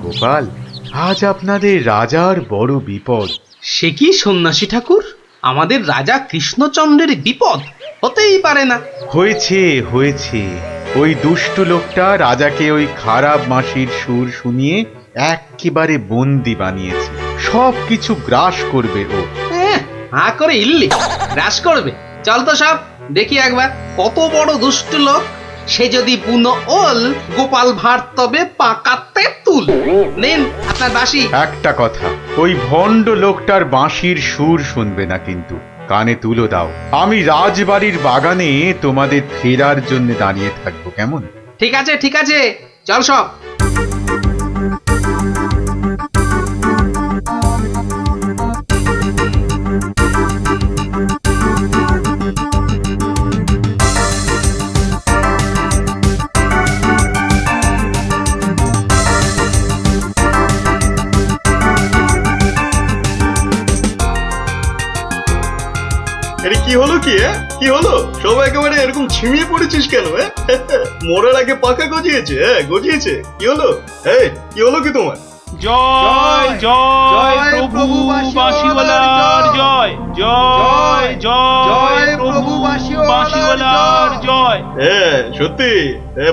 গোপাল, আজ আপনাদের রাজার বড় বিপদ। সে কি সন্ন্যাসী ঠাকুর, আমাদের রাজা কৃষ্ণচন্দ্রের বিপদ? হতেই পারে না। হয়েছে হয়েছে, ওই দুষ্টু লোকটা রাজাকে ওই খারাপ বাঁশির সুর শুনিয়ে একেবারে বন্দি বানিয়েছে। সব কিছু গ্রাস করবে ও। হা করে ইল্লি গ্রাস করবে? চল তো সব দেখি একবার, কত বড় দুষ্ট লোক। সে যদি বুনো ওল, গোপাল ভাঁড় তবে পাকাতে তুল। নিন আপনার বাঁশি। একটা কথা, ওই ভণ্ড লোকটার বাঁশির সুর শুনবে না কিন্তু, কানে তুলো দাও। আমি রাজবাড়ির বাগানে তোমাদের ফেরার জন্য দাঁড়িয়ে থাকবো, কেমন? ঠিক আছে ঠিক আছে, চল সব। কি কি হলো? সব একেবারে এরকম ছিমিয়ে পড়েছিস কেন? মরার আগে পাকা গজিয়েছে, গজিয়েছে। কি হলো? কি হলো কি তোমার? জয় জয় প্রভু বাঁশিওয়ালার জয়, জয় জয় প্রভু বাঁশিওয়ালার জয়। সত্যি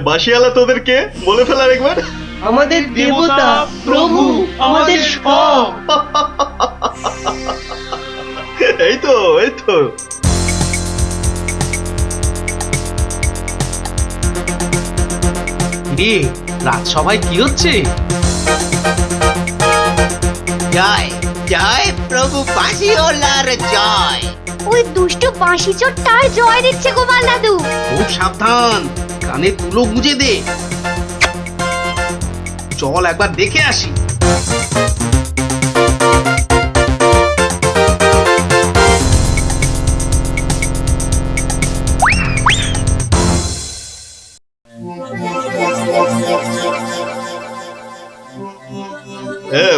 বাঁশিওয়ালা তোদেরকে বলে ফেলার একবার। আমাদের দেবতা প্রভু, আমাদের সব। এই তো রাজসভায় কি হচ্ছে? জয় জয় প্রভু বাঁশিওয়ালার জয়। ওই দুষ্ট বাঁশি চোরটার জয় দিচ্ছে গোপাল দাদু। খুব সাবধান, কানে তুলো গুঁজে দে। চল একবার দেখে আসি।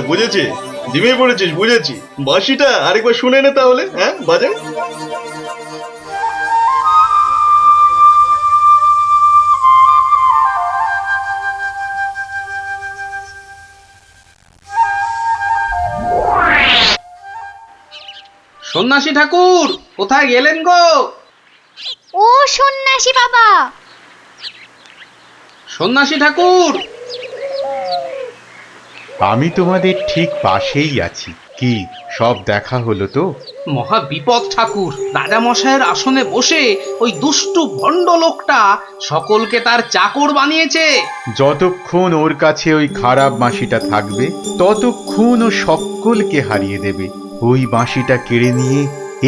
বুঝেছি, জিমিয়ে পড়েছিস, বুঝেছি। বাঁশিটা আরেকবার শুনে নে তাহলে। বাজে। সন্ন্যাসী ঠাকুর, কোথায় গেলেন গো? ও সন্ন্যাসী বাবা! সন্ন্যাসী ঠাকুর! আমি তোমাদের ঠিক পাশেই আছি। কি সব দেখা হলো তো? মহা বিপদ ঠাকুর। রাজা মশাইয়ের আসনে বসে ওই দুষ্টু ভণ্ড লোকটা সকলকে তার চাকর বানিয়েছে। যতক্ষণ ওর কাছে ওই খারাপ বাঁশিটা থাকবে ততক্ষণ ও সকলকে হারিয়ে দেবে। ওই বাঁশিটা কেড়ে নিয়ে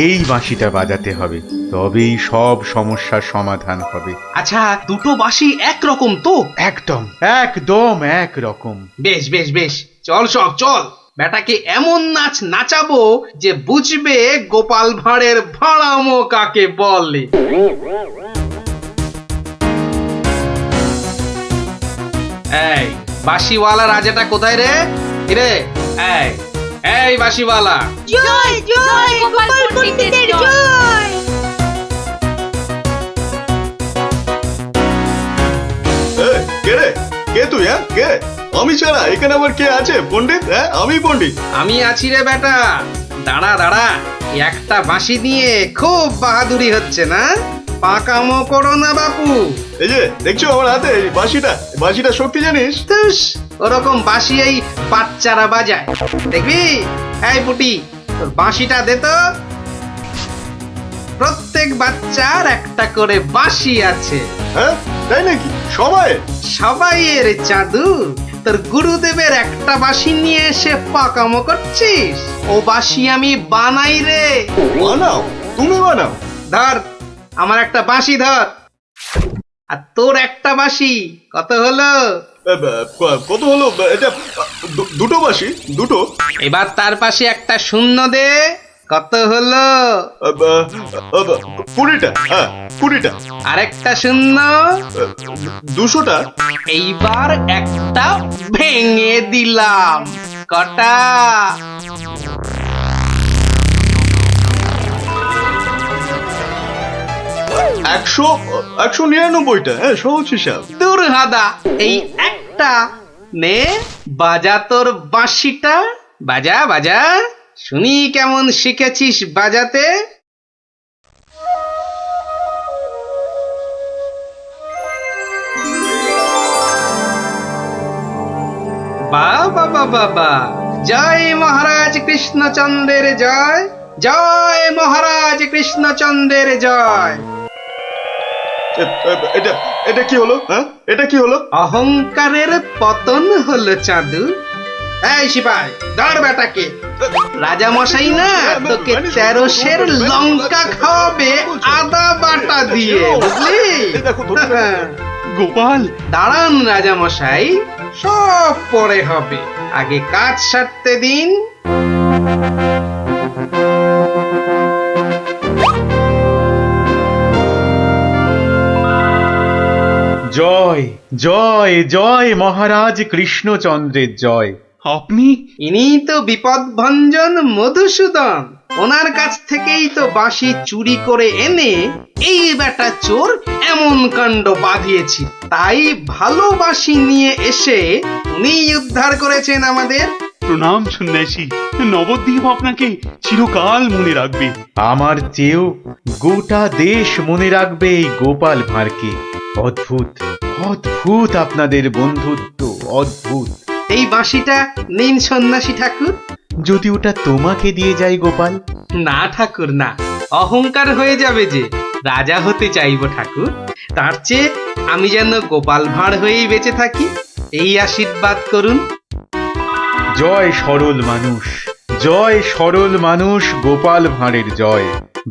এই বাঁশিটা বাজাতে হবে, তবেই সব সমস্যার সমাধান হবে। আচ্ছা, দুটো বাঁশি একরকম তো? একদম একদম একরকম। বেশ বেশ বেশ, চল সব চল। বেটাকে এমন নাচ নাচাবো যে বুঝবে গোপাল ভাঁড়ের ভাড়ামো কাকে বলে। এই বাঁশিওয়ালা রাজাটা কোথায় রে? রে এই বাঁশিওয়ালা। জয় জয় গোপাল পণ্ডিতের জয়। কে রে? কে তুই? কে? আমি ছাড়া এখানে আবার কে আছে? পণ্ডিত? আমি পণ্ডিত। আমি আছি রে বেটা। দাঁড়া দাঁড়া, একটা বাঁশি নিয়ে খুব বাহাদুরি হচ্ছে না? পাকামো করো না বাপু। এই যে দেখছো আমার হাতে বাঁশিটা শক্তি জানিস? ওরকম বাঁশি এই বাচ্চারা বাজায়, দেখবি? এই পুটি, তোর বাঁশিটা দে তো। প্রত্যেক বাচ্চার একটা করে বাঁশি আছে। তাই নাকি? সবাইয়ের চাঁদু। তোর গুরুদেবের একটা বাঁশি নিয়ে এসে পাকামো করছিস? ও বাঁশি আমি বানাই রে। বানাও? তুমি বানাও? ধর আমার একটা বাঁশি ধর, আর তোর একটা বাঁশি। কত হলো? কত হলো? এটা দুটো বাঁশি, দুটো। এবার তার পাশে একটা শূন্য দে। কত হলো? 20টা। 20টা। আরেকটা শূন্য। 200টা। এইবার একটা ভেঙে দিলাম। কটা? 199টা। সহজ হিসাব। দূর হাদা, এই একটা নে, বাজা তোর বাঁশিটা। বাজা বাজা, শুনি কেমন শিখেছিস বাজাতে। বাবা বাবা বা, জয় মহারাজ কৃষ্ণচন্দ্রের জয়, জয় মহারাজ কৃষ্ণচন্দ্রের জয়। এটা কি হলো? এটা কি হলো? অহংকারের পতন হলো চাঁদু। এই সিপাই, ধর বেটাকে। রাজা মশাই না তোকে 13 সের লঙ্কা খাওয়াবে আদা বাটা দিয়ে, বুঝলি? গোপাল, দাঁড়ান রাজা মশাই, সব পরে হবে, আগে কাজ সারতে দিন। জয় জয় জয় মহারাজ কৃষ্ণচন্দ্রের জয়। আপনি? ইনি তো বিপদ ভঞ্জন মধুসূদন। ওনার কাছ থেকেই তো বাঁশি চুরি করে এনে এই বেটা চোর এমন কাণ্ড বাঁধিয়েছি। তাই ভালো বাঁশি নিয়ে এসে উনি উদ্ধার করেছেন আমাদের। প্রণাম সন্ন্যাসী, নবদ্বীপ আপনাকে চিরকাল মনে রাখবে। আমার চেয়েও গোটা দেশ মনে রাখবে এই গোপাল ভাঁড়কে। অদ্ভুত অদ্ভুত আপনাদের বন্ধুত্ব, অদ্ভুত। এই বাঁশিটা নিন সন্ন্যাসী ঠাকুর। যদি ওটা তোমাকে দিয়ে যাই গোপাল? না ঠাকুর না, অহংকার হয়ে যাবে যে। রাজা হতে চাইবো ঠাকুর, তার চেয়ে আমি যেন গোপাল ভাঁড় হয়েই বেঁচে থাকি, এই আশীর্বাদ করুন। জয় সরল মানুষ, জয় সরল মানুষ, গোপাল ভাঁড়ের জয়।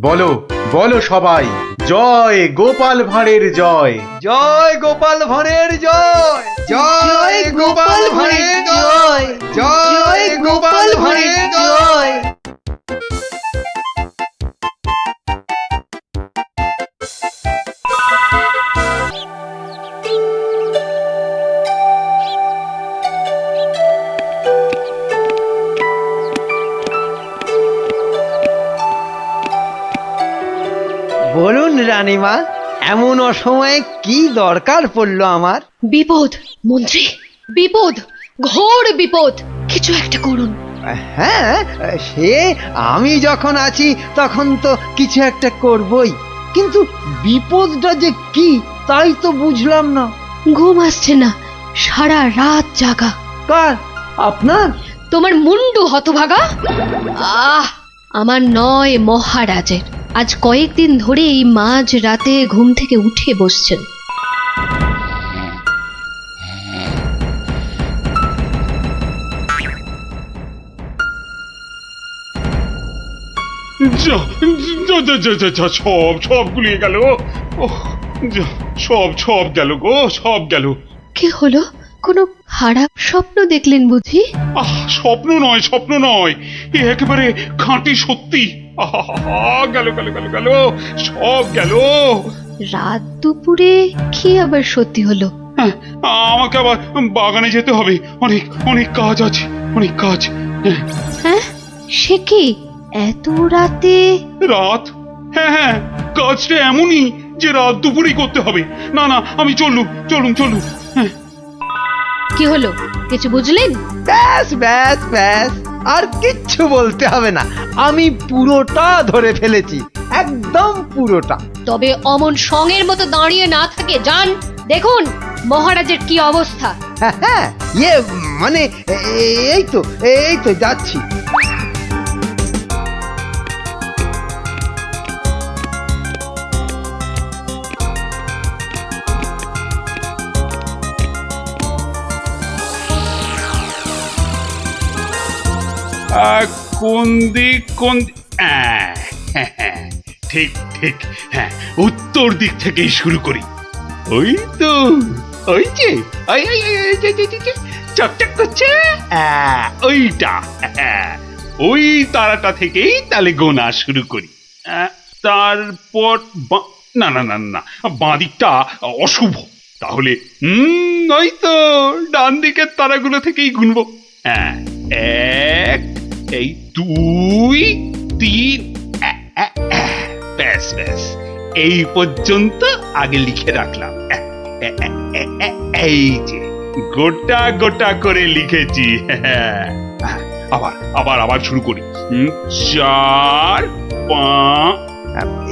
বলো বলো সবাই, জয় গোপাল ভাঁড়ের জয়। জয় গোপাল ভাঁড়ের জয়, জয় গোপাল ভাঁড়ের জয়, জয় গোপাল ভাঁড়ের জয়। বলুন রানীমা, এমন অসময়ে কি দরকার পড়লো আমার? বিপদ মন্ত্রী, বিপদ, ঘোর বিপদ, কিছু একটা করুন। হ্যাঁ, সে আমি যখন আছি তখন তো কিছু একটা করবই, কিন্তু বিপদটা যে কি তাই তো বুঝলাম না। ঘুম আসছে না, সারা রাত জাগা। কার? আপনার? তোমার মুন্ডু হতভাগা। আমার নয়, মহারাজের। আজ কয়েকদিন ধরে এই মাঝ রাতে ঘুম থেকে উঠে বসছেন। যা যা যা যা যা যা, সব সব গুলিয়ে গেল। ওহ, যা, সব গেল গো, সব গেল। কি হলো? কোনো খারাপ স্বপ্ন দেখলেন বুঝি? স্বপ্ন নয়, স্বপ্ন নয়, এ একেবারে খাঁটি সত্যি। গেল গেল গেল গেল, সব গেল। রাত দুপুরে কি আবার সত্যি হলো? আমাকে আবার বাগানে যেতে হবে, অনেক অনেক কাজ আছে, অনেক কাজ। হ্যাঁ, সে কি এত রাতে? রাত? হ্যাঁ হ্যাঁ, কাজটা এমনই যে রাত দুপুরেই করতে হবে। না না, আমি চলুন চলুন চলুন। কি হলো, কিছু বুঝলেন? ব্যাস ব্যাস ব্যাস, আর কিচ্ছু বলতে হবে না, আমি পুরোটা ধরে ফেলেছি, একদম পুরোটা। তবে অমন সঙ্গের মতো দাঁড়িয়ে না থাকে, যান দেখুন মহারাজের কি অবস্থা। হ্যাঁ, ইয়ে মানে এই তো যাচ্ছি। কোন দিক, কোন ঠিক ঠিক, হ্যাঁ, উত্তর দিক থেকেই শুরু করি। ওই তো, ওই যে চকচক করছে, ওইটা, ওই তারাটা থেকেই তাহলে গোনা শুরু করি। তারপর না না না না, বাঁ দিকটা অশুভ, তাহলে ওই তো ডান দিকের তারাগুলো থেকেই গুনবো। হ্যাঁ, এক, এই 2, 3, ব্যাস ব্যাস, এই পর্যন্ত আগে লিখে রাখলাম। এই যে গোটা গোটা করে লিখেছি। আবার আবার আবার শুরু করি। 4, 5।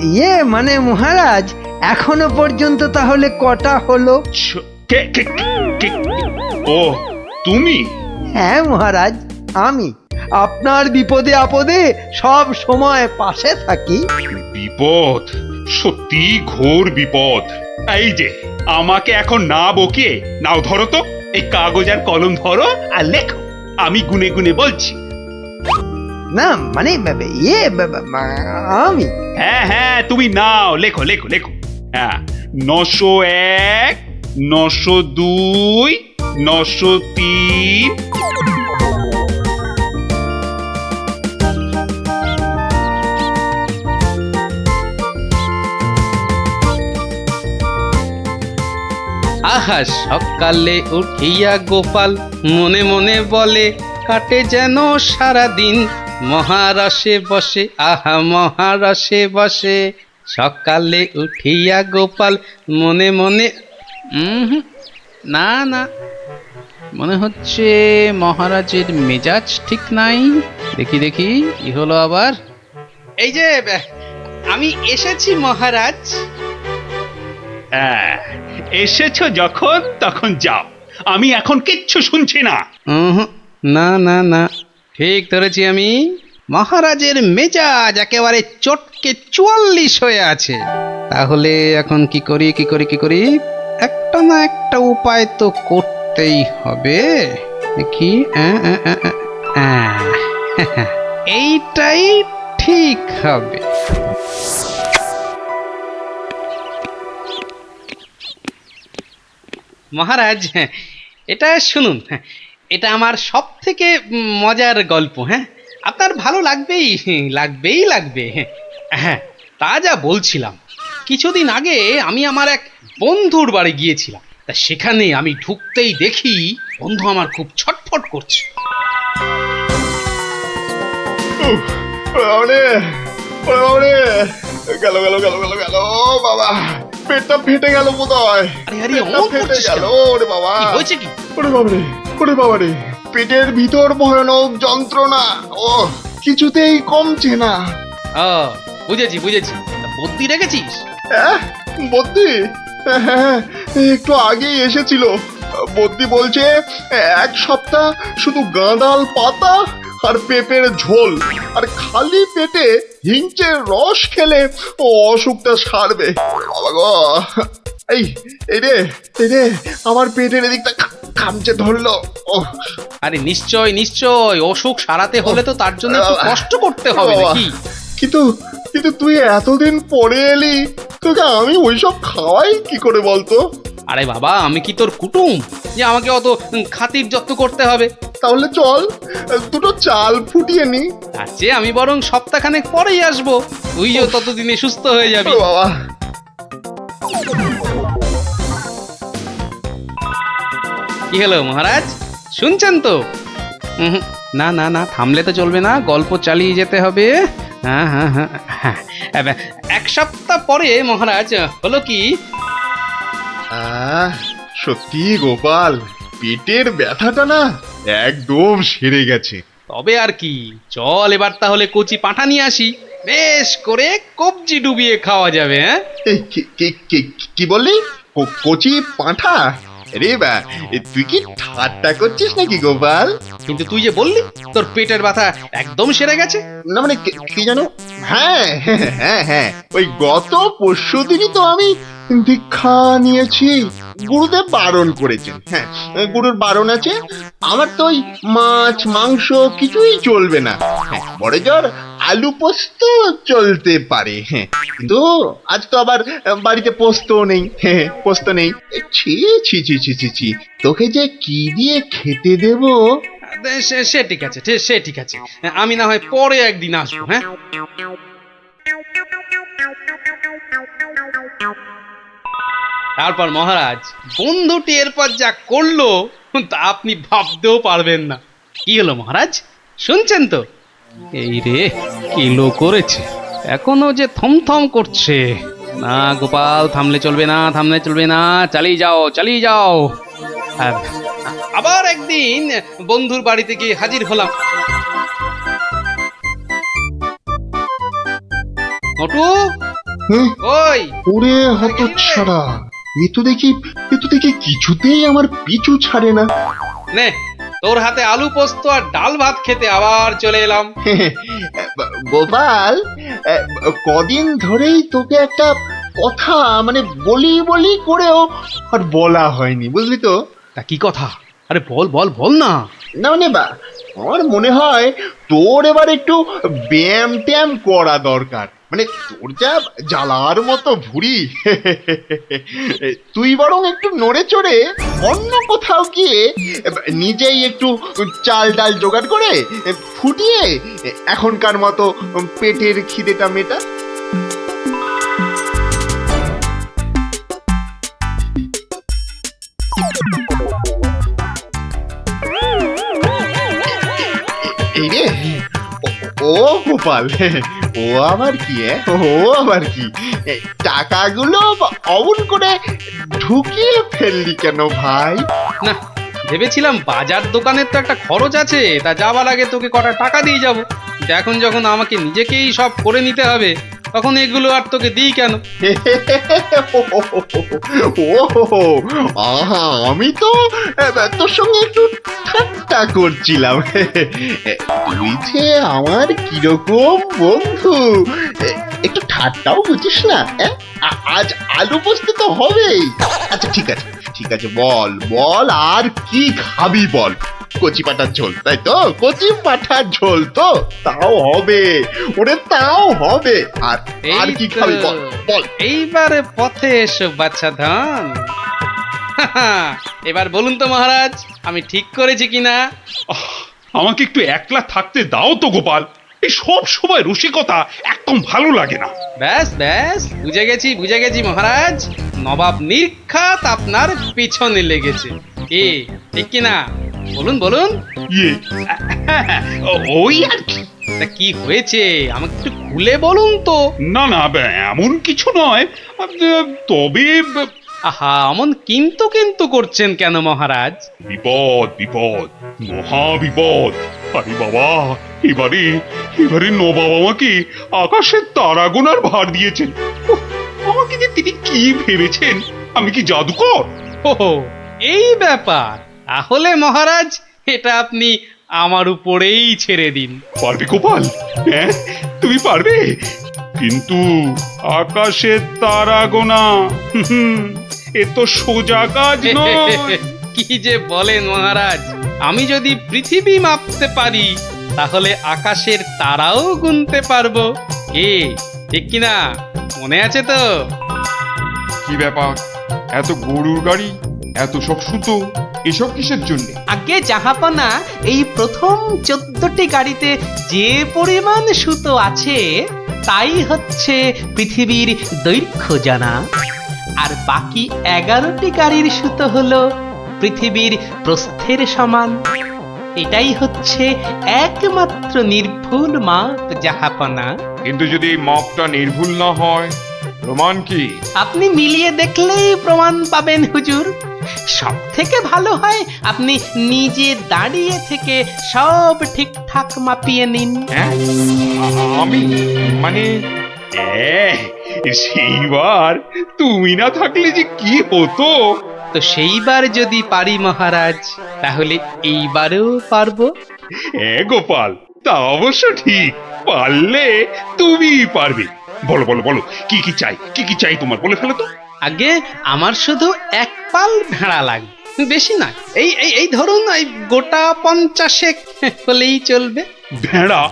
ইয়ে মানে মহারাজ, এখনো পর্যন্ত তাহলে কটা হলো? ও তুমি? হ্যাঁ মহারাজ, আমি আপনার বিপদে আপদে সব সময় পাশে থাকি। বিপদ? সত্যি ঘোর বিপদ। এই যে আমাকে এখন না বকিয়ে নাও, ধরো তো এই কাগজ আর কলম ধরো আর লেখো, আমি গুনে গুনে বলছি। না মানে ইয়ে আমি? হ্যাঁ হ্যাঁ, তুমি নাও, লেখো লেখো লেখো। হ্যাঁ, 901, 902, 903। আহা, সকালে উঠিয়া গোপাল মনে মনে বলে, কাটে যেন সারা দিন মহারসে বসে, আহা মহারসে বসে, সকালে উঠিয়া গোপাল মনে মনে না না, মনে হচ্ছে মহারাজের মেজাজ ঠিক নাই। দেখি দেখি কি হলো আবার। এই যে আমি এসেছি মহারাজ। এসেছো যখন তখন যাও, আমি এখন কিচ্ছু শুনছি না। না না না, ঠিক ধরেছি আমি। মহারাজের মেজাজ একেবারে চটকে 44 হয়ে আছে। তাহলে এখন কি করি কি করি কি করি, একটা না একটা উপায় তো করতেই হবে। দেখি এইটাই ঠিক হবে। মহারাজ, এটা শুনুন, এটা আমার সব থেকে মজার গল্প। হ্যাঁ, আপনার ভালো লাগবেই লাগবেই লাগবে। হ্যাঁ, তা যা বলছিলাম, কিছুদিন আগে আমি আমার এক বন্ধুর বাড়ি গিয়েছিলাম। তা সেখানে আমি ঢুকতেই দেখি বন্ধু আমার খুব ছটফট করছে। গেল গেল গেল গেল গেল বাবা, পেটটা ফেটে গেল বোধহয়। ফেটে গেল ওরে বাবা। হয়েছে কি? ওরে বাবারে, ওরে বাবারে, পেটের ভিতর ভয়ানক যন্ত্রণা, ও কিছুতেই কমছে না। বুঝেছি বুঝেছি, বুদ্ধি রেখেছিস? বদ্যি হ্যাঁ, একটু আগেই এসেছিল। বদ্যি বলছে 1 সপ্তাহ শুধু গাঁদাল পাতা আর পেঁপের ঝোল আর খালি পেটে হিংচের রস খেলে ও অসুখটা সারবে। বাবা গো, এই এই রে এই রে, আমার পেটের এদিকটা খামচে ধরলো। আরে নিশ্চয় নিশ্চয়, অসুখ সারাতে হলে তো তার জন্য একটু কষ্ট করতে হবে নাকি? কিন্তু কিন্তু তুই এতদিন পরে এলি, তোকে আমি ওইসব খাওয়াই কি করে বলতো? আরে বাবা, আমি কি তোর কুটুম যে আমাকে অত খাতির যত্ন করতে হবে? তাহলে চল দুটো চাল ফুটিয়ে নি। তার চেয়ে আমি বরং সপ্তাহখানেক পরেই আসবো, তুইও ততদিনে সুস্থ হয়ে যাবি। বাবা, কি হলো মহারাজ, শুনছেন তো? না না না, থামলে তো চলবে না, গল্প চালিয়ে যেতে হবে। হ্যাঁ হ্যাঁ হ্যাঁ হ্যাঁ, 1 সপ্তাহ পরে মহারাজ হলো কি, সত্যি গোপাল, পেটের ব্যথাটা না একদম সেরে গেছে। তবে আর কি, চল এবার তাহলে কচি পাঁঠা নিয়ে আসি, বেশ করে কবজি ডুবিয়ে খাওয়া যাবে। হ্যাঁ, কি বললি? কচি পাঁঠা? রে বা, তুই কি ঠাট্টা করছিস নাকি গোপাল? কিন্তু তুই যে বললি তোর পেটের ব্যথা একদম সেরে গেছে। না মানে কি জানো, হ্যাঁ হ্যাঁ হ্যাঁ, ওই গত পরশুদিনই তো আমি দীক্ষা নিয়েছি। গুরুদেব বারণ করেছেন। হ্যাঁ, গুরুর বারণ আছে। আমার তো ওই মাছ মাংস কিছুই চলবে না। হ্যাঁ, বড় জোর আলু পোস্ত চলতে পারে। হ্যাঁ, কিন্তু আজ তো আবার বাড়িতে পোস্ত নেই। হ্যাঁ, পোস্ত নেই। ছি ছি ছি ছি ছি ছি, তোকে যে কি দিয়ে খেতে দেব? সে ঠিক আছে, সে ঠিক আছে, আমি না হয় পরে একদিন আসবো। হ্যাঁ, তারপর মহারাজ, বন্ধুটি এরপর যা করলো তা আপনি ভাবতেও পারবেন না। কি হলো মহারাজ, শুনছেন তো? এই রে, কিলো করেছে, এখনো যে থমথম করছে। না গোপাল, থামলে চলবে না, থামলে চলবে না, চালিয়ে যাও চালিয়ে যাও। আবার একদিন বন্ধুর বাড়িতে গিয়ে হাজির হলাম। মোটু, ওই ওরে হতচ্ছাড়া, এ তো দেখি কিছুতেই আমার পিছু ছাড়ে না। নে, তোর হাতে আলু পোস্ত আর ডাল ভাত খেতে আবার চলে এলাম। গোপাল, কদিন ধরেই তোকে একটা কথা মানে বলি বলি করেও আর বলা হয়নি, বুঝলি তো? তা কি কথা? আরে বল বল বল না। না মানে আমার মনে হয় তোর এবার একটু ব্যায়াম ট্যায়াম করা দরকার। মানে তোর যা জ্বালার মতো ভুঁড়ি, তুই বরং একটু নড়ে চড়ে অন্য কোথাও গিয়ে নিজেই একটু চাল ডাল জোগাড় করে ফুটিয়ে এখনকার মতো পেটের খিদেটা মেটা। এই রে, ও গোপাল, ও আবার কি? ও আবার কি? টাকাগুলো অমন করে ঢুকিয়ে ফেললি কেন ভাই? না, ভেবেছিলাম বাজার দোকানের তো একটা খরচ আছে, তা যাওয়ার আগে তোকে কটা টাকা দিয়ে যাব। এখন যখন আমাকে নিজেকেই সব করে নিতে হবে, তখন এগুলো আর তোকে দিই কেন? ও আহা, আমি তো তোর সঙ্গে একটু ঠাট্টা করছিলাম। তুই যে আমার কিরকম বন্ধু, একটু ঠাট্টাও বুঝিস না? আজ আলু পোস্ত তো হবেই। আচ্ছা ঠিক আছে, ঠিক আছে, বল বল আর কি খাবি বল। কচি পাঠার ঝোল, তাই তো? কচি পাঠার ঝোল তো তাও হবে, ওরে তাও হবে। আর আর কি খাবি বল বল। এইবারে পথে এসো বাচ্চা ধন। এবার বলুন তো মহারাজ, আমি ঠিক করেছি কিনা? আমাকে একটু একলা থাকতে দাও তো গোপাল। এই সব সময় রসিকতা একদম ভালো লাগে না। ব্যাস ব্যাস, বুঝে গেছি মহারাজ, নবাব নির্ঘাত আপনার পিছনে লেগেছে। কি ঠিক কিনা? বলুন বলুন। ইয়ে, ওই আর কি। তা কি হয়েছে আমাকে একটু খুলে বলুন তো। না না, এমন কিছু নয়, তবে আহা, অমন কিন্তু কিন্তু করছেন কেন মহারাজ? বিপদ বিপদ, মহা বিপদ। আরে বাবা, এবারে এবারে নবাব আমাকে আকাশের তারা গোনার ভার দিয়েছেন। উফ, আমাকে যে তিনি কি ভেবেছেন, আমি কি জাদুকর? ও এই ব্যাপার, তাহলে মহারাজ এটা আপনি আমার উপরেই ছেড়ে দিন। পারবে গোপাল? হ্যাঁ, তুমি পারবে? কিন্তু আকাশের তারা গোনা এ তো সোজা কাজ নয়। কি যে বলেন মহারাজ, আমি যদি পৃথিবী মাপতে পারি, তাহলে আকাশের তারাও গুনতে পারবো। কি ঠিক কিনা? মনে আছে তো? কি ব্যাপার, এত গরুর গাড়ি, এত সব সুতো, এসব কিসের জন্য? আগে জাহাপনা, এই প্রথম 14টি গাড়িতে যে পরিমাণ সুতো আছে তাই হচ্ছে পৃথিবীর দৈর্ঘ্য জানা, আর বাকি 11টি গাড়ির সুতো হলো পৃথিবীর প্রস্থের সমান। এটাই হচ্ছে একমাত্র নির্ভুল মাপ জাহাপনা। কিন্তু যদি এই মাপটা নির্ভুল না হয়, প্রমাণ কি? আপনি মিলিয়ে দেখলেই প্রমাণ পাবেন হুজুর। সব থেকে ভালো হয় আপনি নিজে দাঁড়িয়ে থেকে সব ঠিকঠাক মাপিয়ে নিন। আমি মানে সেইবার তুমি না থাকলে যে কি হতো। তো সেইবার যদি পারি মহারাজ, তাহলে এইবারেও পারবো। হ্যাঁ গোপাল, তা অবশ্য ঠিক, পারলে তুমি পারবে। বলো বলো বলো, কি কি চাই, কি কি চাই তোমার, বলে ফেলো তো। আগে আমার শুধু এক পাল ভেড়া লাগবে, বেশি না। এই এই এই ধরুন, এই গোটা 50 হলেই চলবে। ভেড়া?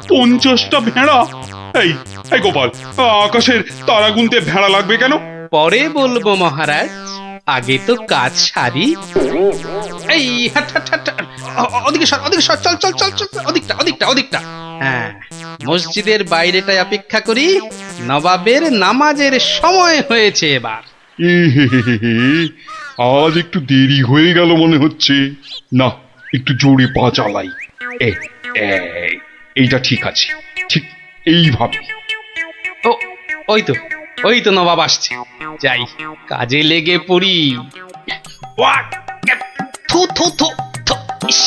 50টা ভেড়া? এই এই গোপাল, আকাশের তারা গুনতে ভেড়া লাগবে কেন? পরে বলবো মহারাজ, আগে তো কাজ সারি। এই হাট হাট হাট, ওদিকে সর, ওদিকে সর, চল চল চল চল, ওদিকটা ওদিকটা ওদিকটা। হ্যাঁ, মসজিদের বাইরেটায় অপেক্ষা করি, নবাবের নামাজের সময় হয়েছে এবার। আজ একটু দেরি হয়ে গেল মনে হচ্ছে। না, একটু জোরে পা চালাই। এইটা ঠিক আছে, ঠিক এইভাবে। ও ওই তো নবাব আসছে, যাই কাজে লেগে পড়ি। থু থু থু থু, ইস,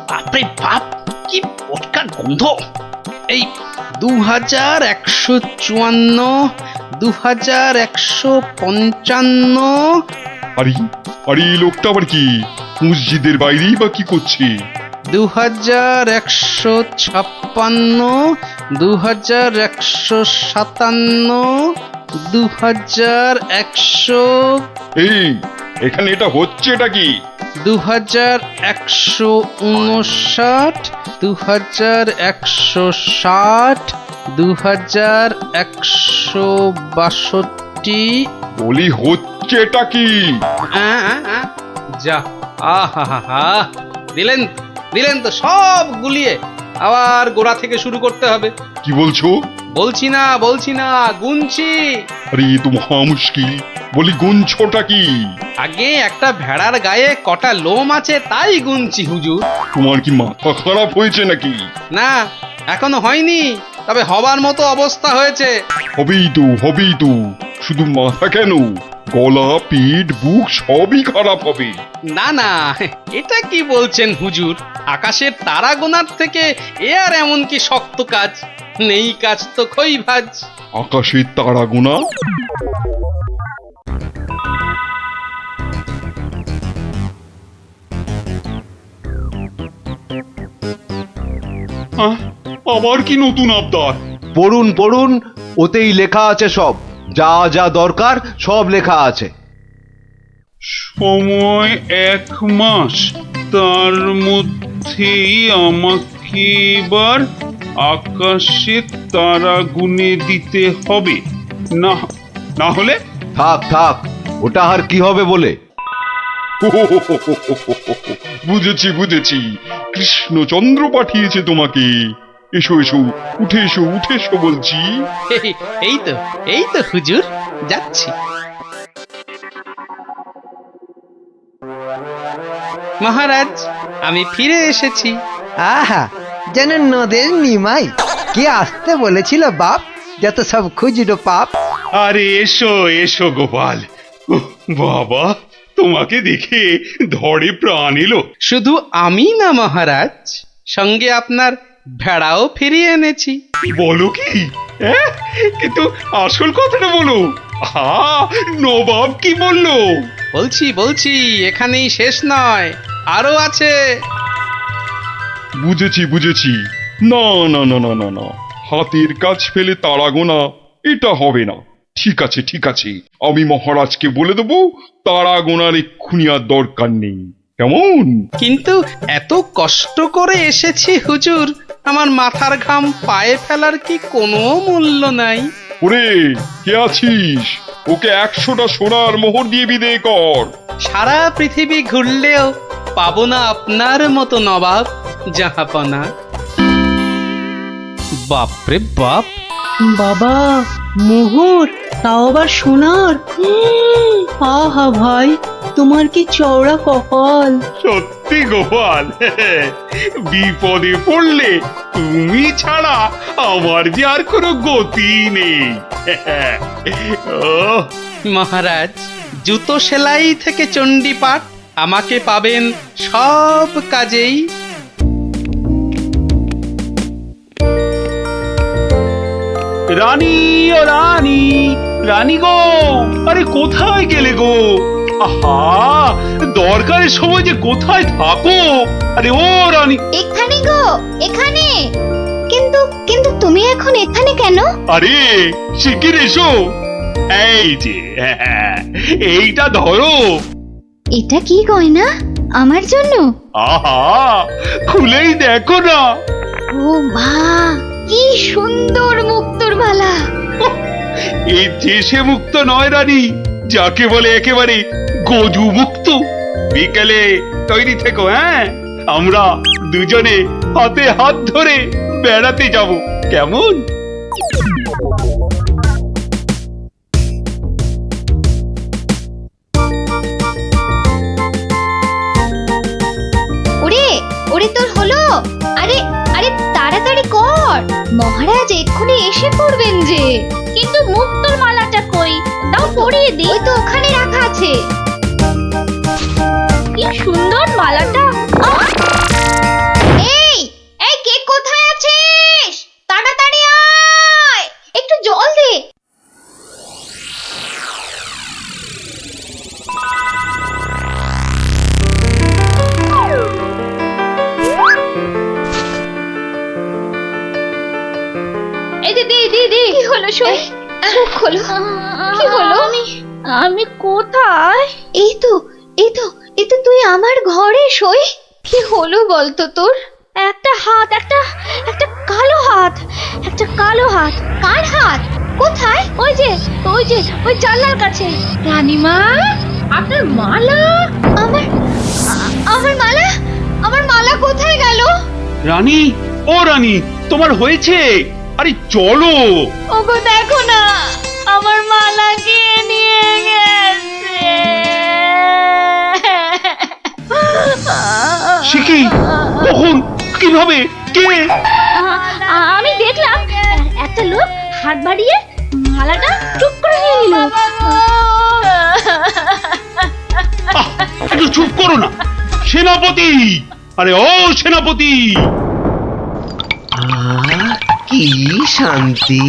বাপরে বাপ, কি পটকা গন্ধ। এই 2154, 2155। আরে আরে, এই লোকটা আবার কি মসজিদের বাইরেই বা কি করছে? 2156, 2157, 2100। এই এখানে এটা হচ্ছে এটা কি? 2159, 2160, 2162। বলি হচ্ছে এটা কি? যা, আহা, দিলেন দিলেন তো সব গুলিয়ে, আবার গোড়া থেকে শুরু করতে হবে। কি বলছো? বলছি না, গুনছি। আরে এ তো মহা মুশকিল, বলি গুনছোটা কি? আগে একটা ভেড়ার গায়ে কটা লোম আছে তাই গুনছি হুজুর। তোমার কি মাথা খারাপ হয়েছে নাকি? না, এখনো হয়নি, তবে হবার মতো অবস্থা হয়েছে। হবেই তো, শুধু মাথা কেন, গলা, পিঠ, বুক সবই খারাপ হবে। না না, এটা কি বলছেন হুজুর? আকাশের তারা গোনার থেকে এ আর এমন কি শক্ত কাজ? নেই কাজ তো খই ভাজ। আকাশের তারা গোনা? আবার কি নতুন আবদার? পড়ুন পড়ুন, ওতেই লেখা আছে সব, যা যা দরকার সব লেখা আছে। সময় 1 মাস, তার মধ্যেই আমাকে এবার আকাশে তারা গুনে দিতে হবে, না হলে? থাক থাক, ওটা আর কি হবে বলে। বুঝেছি, কৃষ্ণচন্দ্র পাঠিয়েছে তোমাকে। এসো উঠে এসো বলছি। এই তো হুজুর, যাচ্ছি। মহারাজ, আমি ফিরে এসেছি। আহা, যেন নদের নিমাই। কে আসতে বলেছিল বাপ, যত সব খুচরো পাপ। আরে এসো গোপাল। বাবা, তোমাকে দেখে ধরে প্রাণ এলো। শুধু আমি না মহারাজ, সঙ্গে আপনার ভেড়াও ফিরিয়ে এনেছি। বলো কি? কিন্তু আসল কথাটা বলো। নবাব কি বললো? বলছি, এখানেই শেষ নয়, আরো আছে। বুঝেছি। না, হাতের কাজ ফেলে তারা গোনা এটা হবে না। ঠিক আছে, আমি মহারাজকে বলে দেবো তারা গোনার এক্ষুনি আর দরকার নেই, কেমন? কিন্তু এত কষ্ট করে এসেছি হুজুর, আমার মাথার ঘাম পায়ে ফেলার কি কোনো মূল্য নাই? ওরে, কে আছিস? ওকে 100টা সোনার মোহর দিয়ে বিদায় কর। সারা পৃথিবী ঘুরলেও পাবো না আপনার মতো নবাব জাহাপনা। বাপরে বাপ! বাবা, মোহর, তাও আবার সোনার। আহা ভাই, তোমার কি চওড়া কপাল। সত্যি গোপাল, বিপদে পড়লে তুমি ছাড়া আমার যে আর কোনো গতি নেই। মহারাজ, জুতো সেলাই থেকে চণ্ডীপাঠ, আমাকে পাবেন সব কাজেই। রানী ও রানী গো, আরে কোথায় গেলে গো? আহা, দরকারের সময় যে কোথায় থাকো? আরে ও রানী! এখানে গো, এখানে। কিন্তু তুমি এখন এখানে কেন? আরে শিগগির এসো। এই যে, এইটা ধরো। এটা কি গয়না আমার জন্য? আহা, খুলেই দেখো না। ও মা, কি সুন্দর মুক্তোর মালা। এই দেশে মুক্ত নয় রানী, যাকে বলে একেবারে গজু মুক্ত। বিকেলে তৈরি থেকো, আমরা দুজনে হাতে হাত ধরে বেড়াতে যাব, কেমন? ওরে তোর হলো? আরে তাড়াতাড়ি কর, মহারাজ এক্ষুনি এসে পড়বেন যে। কিন্তু মুক্তোর মালাটা কই? দাও পরিয়ে দিই। ওই তো ওখানে রাখা আছে। কি সুন্দর মালাটা। এই কে কোথায় আছিস? তাড়াতাড়ি আয়, একটু জল দে। দিদি, কি হলো? চোখ খোলো। কি হলো? আমি কোথায়? এই তো তুই আমার ঘরে সই। কি হলো বলতো তোর? একটা কালো হাত। কার হাত? কোথায়? ওই জানলার কাছে। রানীমা, আপনার মালা। আমার মালা কোথায় গেল? রানী, ও রানী, তোমার হয়েছে? আরে চলো। ওগো দেখো না, আমার মালা কে নিয়ে গেছে। কি কখন কিভাবে কে আমি দেখলাম একটা লোক হাত বাড়িয়ে মালাটা চুপ করে নিয়ে নিল। একটু চুপ করো না সেনাপতি। আরে ও সেনাপতি, কি শান্তি!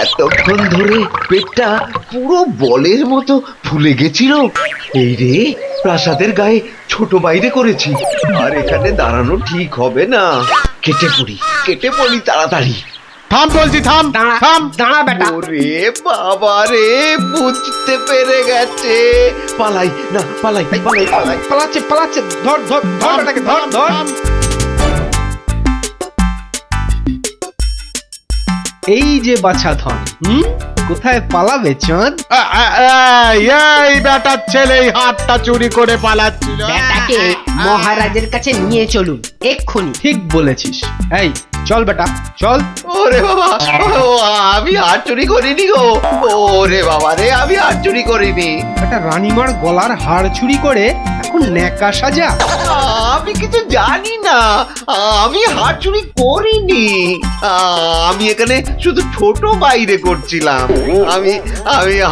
এতক্ষণ ধরে পেটটা পুরো বলের মতো ফুলে গেছিল। এই রে, প্রাসাদের গায়ে ছোট বাইরে করেছি, আর এখানে দাঁড়ানো ঠিক হবে না। কেটে পড়ি তাড়াতাড়ি। থাম বলছি, থাম থাম। দাঁড়া বেটা। ওরে বাবা রে, বুঝতে পেরে গেছে। পালাই না, পালাই। পালাচ্ছে। ধর বেটাকে, ধর। এই যে বাছা ধন, কোথায় পালাবে চাঁদ? এই বেটার ছেলে হাতটা চুরি করে পালাচ্ছিল। বেটাকে মহারাজের কাছে নিয়ে চলুন এক্ষুনি। ঠিক বলেছিস। এই চল বেটা, চল। ওরে বাবা, আমি হাত চুরি করিনি গো। ওরে বাবা রে, আমি হাত চুরি করিনি। একটা রানীমার গলার হাড় চুরি করে এখন ন্যাকা সাজা। আমি কিছু জানি না, আমি হাত চুরি করিনি। আমি এখানে শুধু ছোট বাইরে করছিলাম। আমি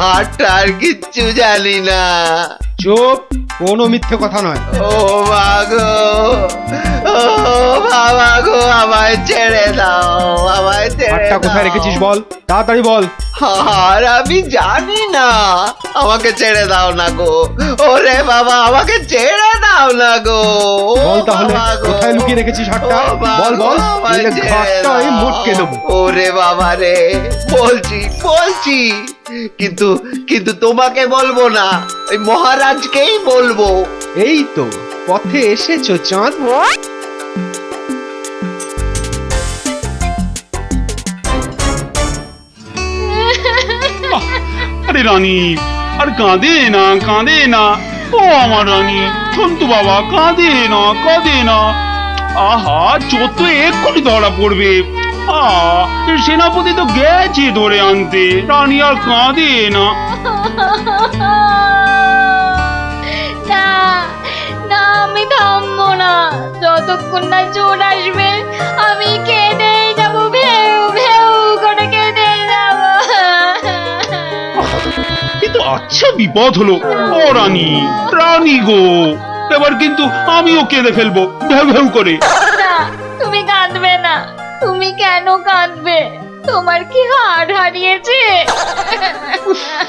হাতটা আর কিচ্ছু জানি না। চুপ, কোনো মিথ্যে কথা নয়। ও মাগো, ও বাবা গো, আমায় ছেড়ে দাও, আমায় ছেড়ে দাও। হাতটা কোথায় রেখেছিস বল, তাড়াতাড়ি বল। আর আমি জানি না, আমাকে ছেড়ে দাও না গো। ওরে বাবা, আমাকে ছেড়ে দাও না গো। বল তাহলে কোথায় লুকিয়ে রেখেছিস হাতটা, বল। নইলে ঘাটটা আমি মুটকে দেবো। ওরে বাবা রে, বলছি কিন্তু তোমাকে বলবো না, ওই মহারাজকেই বলবো। এই তো পথে এসেছো চাঁদ। আরে রানী, আর কাঁদে না ও আমার রানী। সন্তু বাবা, কাঁদে না। আহা, চোর তো এক্ষুনি ধরা পড়বে। সেনাপতি তো গেছে ধরে আনতে, রানী আর কাঁদে না। না, আমি থামবো না যতক্ষণ না চোর আসবে। আমি কেঁদে যাবো, ভেউ করে কেঁদে যাবো। কিন্তু আচ্ছা বিপদ হলো। ও রানী গো, এবার কিন্তু আমিও কেঁদে ফেলবো ভেউ করে। না, তুমি কাঁদবে না। তুমি কেন কাঁদবে? তোমার কি হাড় হারিয়েছে?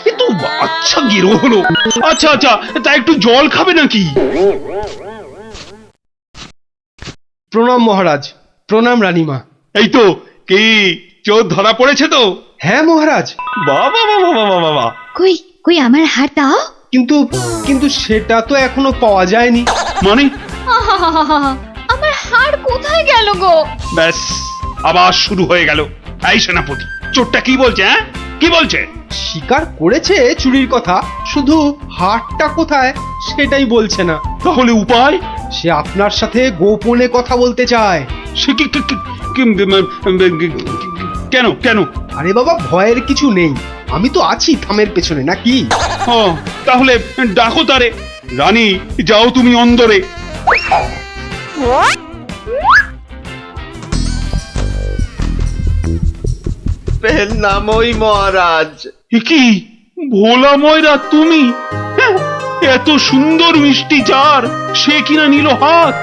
কিন্তু আচ্ছা গিরো হলো। আচ্ছা তা একটু জল খাবে নাকি? প্রণাম মহারাজ। প্রণাম রানীমা। এই তো, কি চোর ধরা পড়েছে তো? হ্যাঁ মহারাজ। বাবা। কই আমার হাড় দাও। কিন্তু সেটা তো এখনো পাওয়া যায়নি। মানে? আমার হাড় কোথায় গেল গো? ব্যাস, আবার শুরু হয়ে গেল। এই সেনাপতি, চোরটা কি বলছে? কি বলছে? স্বীকার করেছে চুরির কথা, শুধু হাড়টা কোথায় সেটাই বলছে না। তাহলে উপায়? সে আপনার সাথে গোপনে কথা বলতে চায়। সে কি কেন? আরে বাবা, ভয়ের কিছু নেই, আমি তো আছি থামের পেছনে, নাকি? তাহলে ডাকো তারে। রানী, যাও তুমি অন্দরে। নামই মহারাজ। কি ভোলা ময়রা তুমি? এত সুন্দর মিষ্টি চার, সে কিনা নিল হাত।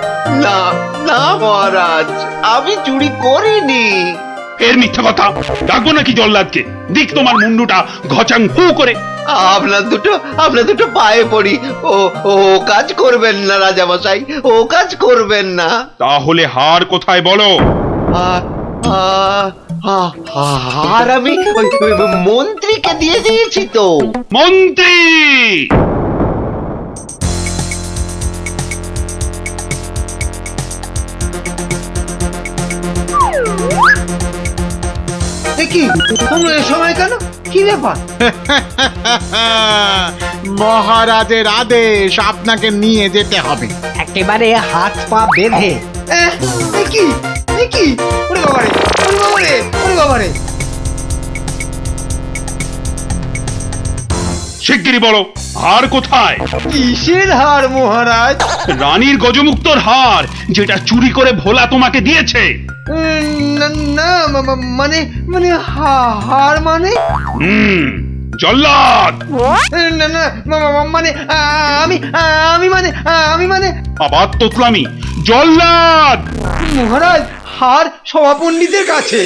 না মহারাজ, আমি চুরি করিনি। এর মিথ্যা কথা। ডাকবো নাকি জল্লাদকে? দিক তোমার মুন্ডুটা ঘচাং ফু করে। আপনার দুটো পায়ে পড়ি। ও কাজ করবেন না রাজামশাই, ও কাজ করবেন না। তাহলে হার কোথায় বলো? আর আমি মন্ত্রীকে দিয়ে দিয়েছি তো। মন্ত্রী! কি তোমরা এ সময় কেন? কি ব্যাপার? মহারাজের আদেশ, আপনাকে নিয়ে যেতে হবে। একেবারে হাত পা বেঁধে। কি? ওরে বাবারে। শিগগিরই বলো হার কোথায়? কিসের হার মহারাজ? রানীর গজমুক্তর হার, যেটা চুরি করে ভোলা তোমাকে দিয়েছে। না না, মানে মানে হার মানে? জল্লাদ! না না, মানে আমি মানে আবার তোতলামি। জল্লাদ! মহারাজ, হার সভাপণ্ডিতের কাছে।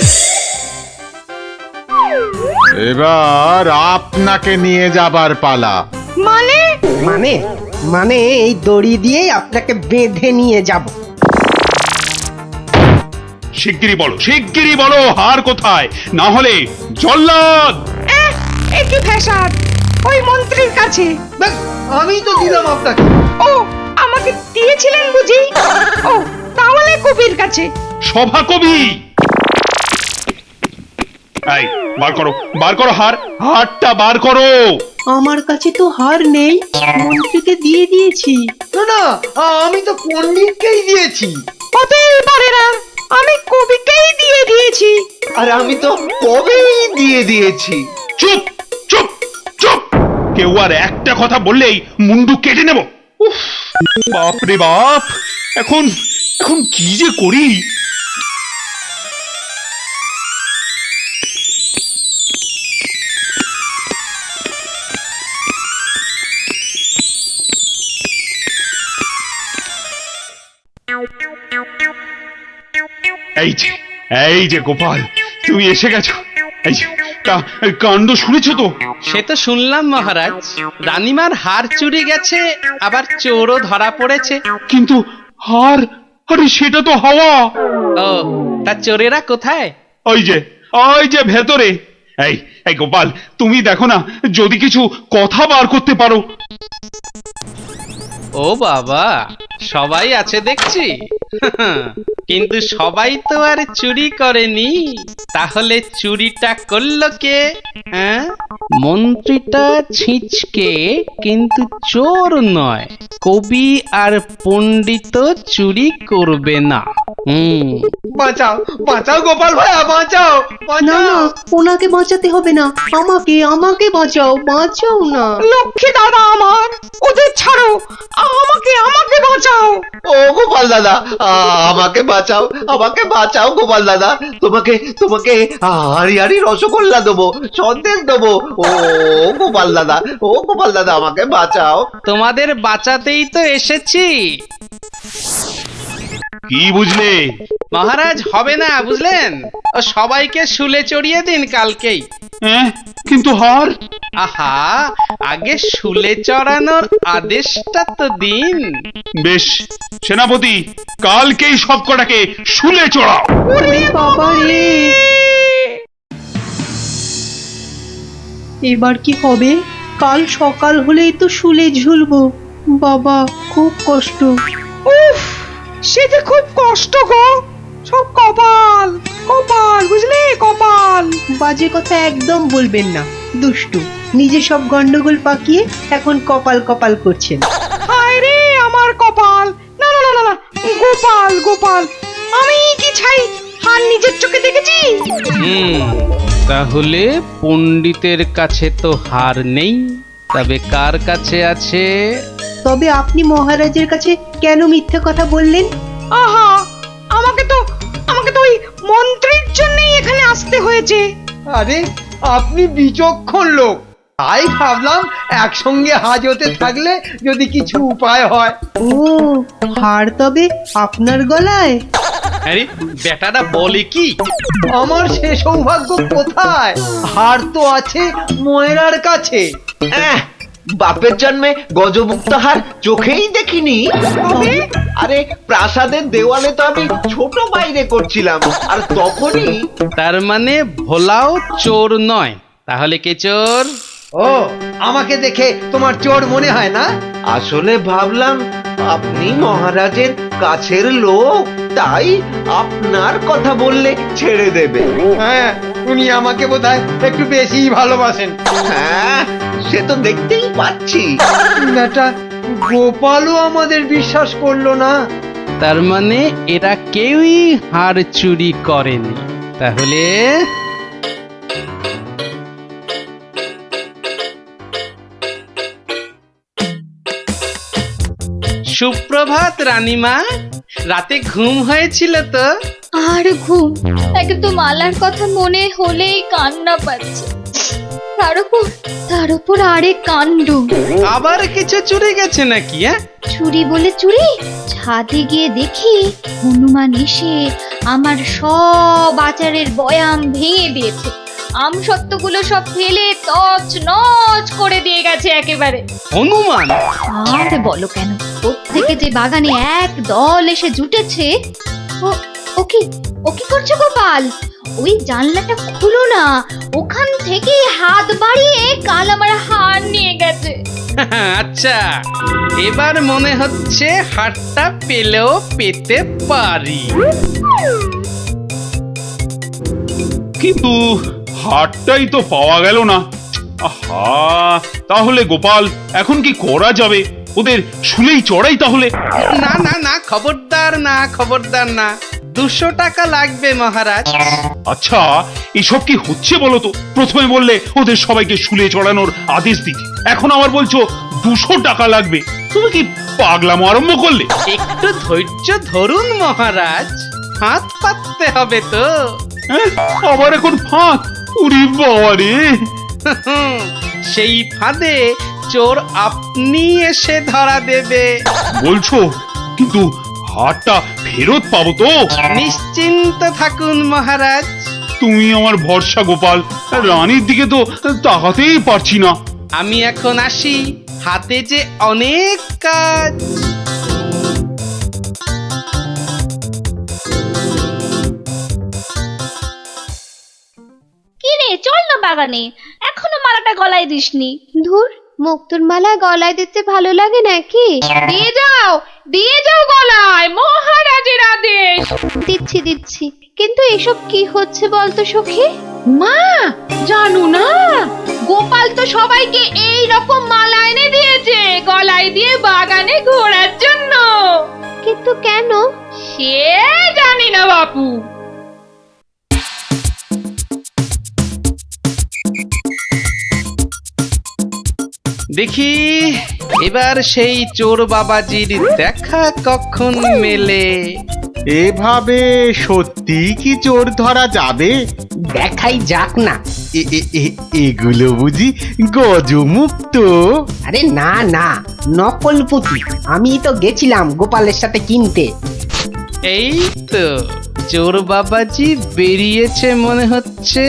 এবার আপনাকে নিয়ে যাবার পালা। মানে মানে মানে এই দড়ি দিয়ে আপনাকে বেঁধে নিয়ে যাব। শিগগিরই বলো হার কোথায়, না হলে জল্লাদ! একই ফ্যাশন, ওই মন্ত্রীর কাছে। আমি তো দিলাম আপনাকে। ও, আমাকে দিয়েছিলেন বুঝি? ও, তাহলে কবির কাছে। সভা কবি! এই বার করো হারটা বার করো। আমার কাছে তো হার নেই, মন্ত্রীকে দিয়ে দিয়েছি। না না, আমি তো পণ্ডিতকেই দিয়েছি। হতেই পারে না, আমি কবিকেই দিয়ে দিয়েছি। আর আমি তো কবেই দিয়ে দিয়েছি। চুপ চুপ চুপ! কেউ আর একটা কথা বললেই মুন্ডু কেটে নেব। উফ, বাপ রে বাপ! এখন কি যে করি! এই যে গোপাল, তুমি এসে গেছো। এই যে, তা কাণ্ড শুনেছো তো? সে তো শুনলাম মহারাজ, রানীমার হার চুরি গেছে, আবার চোরও ধরা পড়েছে। কিন্তু হার, আরে সেটা তো হাওয়া। ও, তা চোরেরা কোথায়? ওই যে ভেতরে। এই গোপাল, তুমি দেখো না যদি কিছু কথা বার করতে পারো। ও বাবা, সবাই আছে দেখছি। কিন্তু সবাই তো আর চুরি করেনি, তাহলে চুরিটা করলো কে? হ্যাঁ, মন্ত্রীটা ছিঁচকে, কিন্তু চোর নয়। কবি আর পণ্ডিত চুরি করবে না। বাঁচাও বাঁচাও গোপাল ভাইয়া, বাঁচাও না না, ওনাকে বাঁচাতে হবে না, আমাকে বাঁচাও না। লক্ষ্মী দাদা আমার, ওদের ছাড়ো, আমাকে বাঁচাও। ও গোপাল দাদা, আমাকে বাঁচাও গোপাল দাদা। তোমাকে হারি রসগোল্লা দেবো, সন্দেশ দেবো। ও গোপাল দাদা, আমাকে বাঁচাও। তোমাদের বাঁচাতেই তো এসেছি। কি বুঝলে? মহারাজ, হবে না বুঝলেন, ও সবাইকে শুলে চড়িয়ে দিন কালকেই। কিন্তু হার? আহা, আগে শুলে চড়ানোর আদেশটা তো দিন। বেশ, সেনাপতি, কালকেই সব কটাকে শুলে চড়াও। ওরে বাবা রে! এবার কি হবে? কাল সকাল হলেই তো শুলে ঝুলবো। বাবা, খুব কষ্ট। উফ, সে যে খুব কষ্ট গো। সব কপাল কপাল, বুঝলি, কপাল। বাজে কথা একদম বলবেন না, দুষ্টু। নিজে সব গন্ডগোল পাকিয়ে এখন কপাল করছেন। হায় রে আমার কপাল! না না না না, গোপাল, আমি কি ছাই হার নিজের চোখে দেখেছি? তাহলে পণ্ডিতের কাছে তো হার নেই, তবে কার কাছে আছে? তবে আপনি মহারাজের কাছে কেন মিথ্যে কথা বললেন? আহা, আমাকে তো ওই মন্ত্রীর জন্যই এখানে আসতে হয়েছে। আরে, আপনি বিচক্ষণ লোক, তাই ভাবলাম একসঙ্গে হাজতে থাকলে যদি কিছু উপায় হয়। ও, হার তবে আপনার গলায়? আরে বেটাটা বলে কি? আমার সে সৌভাগ্য কোথায়? হার তো আছে ময়রার কাছে। বাপের জন্মে গজমুক্ত হার চোখেই দেখিনি। আরে, প্রাসাদের দেওয়ালে তো আমি ছোট বাইরে করছিলাম, আর তখনই। তার মানে ভোলাও চোর নয়, তাহলে কে চোর? ও, আমাকে দেখে তোমার চোর মনে হয় না? আসলে ভাবলাম আপনি মহারাজের কাছের লোক, তাই আপনার কথা বললে ছেড়ে দেবে। হ্যাঁ, উনি আমাকে বোধহয় একটু বেশি ভালোবাসেন। হ্যাঁ, সে তো দেখতেই পাচ্ছি। বেটা গোপালও আমাদের বিশ্বাস করলো না। তার মানে এরা কেউই হার চুরি করেনি। তাহলে সুপ্রভাত রানীমা, রাতে ঘুম হয়েছিল তো? আর ঘুম, একদম মালার কথা মনে হলেই কান্না পাচ্ছে। তার উপর আরেক কাণ্ড। আবার কিছু চুরি গেছে নাকি? চুরি বলে চুরি, ছাদে গিয়ে দেখি হনুমান এসে আমার সব আচারের বয়াম ভেঙে দিয়েছে। আমসত্ত্বগুলো সব ফেলে তছ নছ করে দিয়ে গেছে একেবারে। হনুমান? আর বলো কেন, প্রত্যেকে যে বাগানে এক দল এসে জুটেছে। ও কি করছো গোপাল? ওই জানলাটা খুলো না, ওখান থেকে হাত বাড়িয়ে কাল আমার হার নিয়ে গেছে। আচ্ছা, এবার মনে হচ্ছে হারটা পেলেও পেতে পারি। কিন্তু হাটটাই তো পাওয়া গেল না। আহা, তাহলে গোপাল এখন কি করা যাবে? ওদের শুলেই চড়াই তাহলে। না না না, খবরদার না, খবরদার না। 200 টাকা লাগবে মহারাজ। আচ্ছা, এসব কি হচ্ছে বলো তো? প্রথমে বললে ওদের সবাইকে শুলে চড়ানোর আদেশ দিতে, এখন আবার বলছো 200 টাকা লাগবে। তুমি কি পাগলামো আরম্ভ করলে? একটু ধৈর্য ধরুন মহারাজ, হাত পাততে হবে তো। আবার এখন ফাঁক? উরি বাবা রে! সেই ফাঁদে চোর আপনি এসে ধরা দেবে। বলছো? কিন্তু হারটা ফেরত পাবো তো? নিশ্চিন্ত থাকুন মহারাজ। তুমি আমার ভরসা গোপাল, রানীর দিকে তো তাকাতেই পারছি না। আমি এখন আসি, হাতে যে অনেক কাজ। কি রে, চল না বাগানে, এখনো মালাটা গলায় দিসনি। ধুর, মুক্তোর মালা গলায় দিতে ভালো লাগে নাকি? দিয়ে যাও গলায়, মহারাজের আদেশ। দিচ্ছি, কিন্তু এসব কি হচ্ছে বলতো সখী? মা, জানো না, গোপাল তো সবাইকে এই রকম মালা এনে দিয়েছে গলায় দিয়ে বাগানে ঘোরার জন্য। কিন্তু কেন? সে জানি না বাপু। দেখি এবার সেই চোর বাবাজির দেখা কখন মেলে। এভাবে সত্যি কি চোর ধরা যাবে? দেখাই যাক না। এগুলো বুঝি গজমুক্ত? আরে না না, নকল পুঁতি। আমি তো গেছিলাম গোপালের সাথে কিনতে। এই তো চোর বাবাজি বেরিয়েছে মনে হচ্ছে।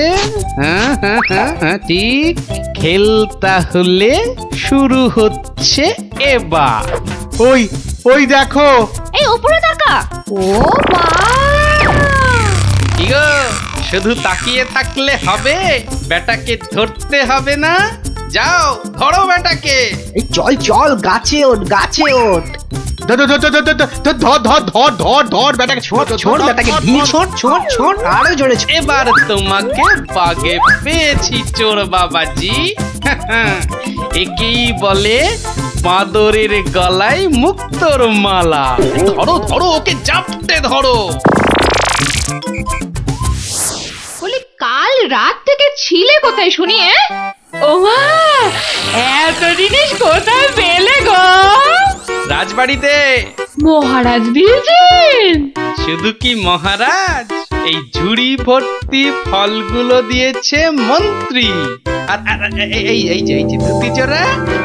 হ্যাঁ, ঠিক। খেল তাহলে শুরু হচ্ছে এবার। ওই দেখো, এই উপরে তাকা। ও মা! কি গো, শুধু তাকিয়ে থাকলে হবে? বেটাকে ধরতে হবে না? যাও ধরো বেটাকে। এই চল, গাছে ওঠ। ধর বেটাকে, ছোট বেটাকে ঢিল ছোট আরো জোরে। এবার তোমাকে বাগে পেয়েছি চোর বাবাজি। একেই বলে বাঁদরের গলায় মুক্তোর মালা। ধরো ওকে জাপটে ধরো। বলি, কাল রাত থেকে ছিলে কোথায় শুনি? ও মা, এত জিনিস কোথায় পেলে গো? রাজবাড়িতে। মহারাজ দিয়েছেন? শুধু কি মহারাজ, এই ঝুড়ি ভর্তি ফলগুলো দিয়েছে মন্ত্রী। আর এই যে ধুতি চোরা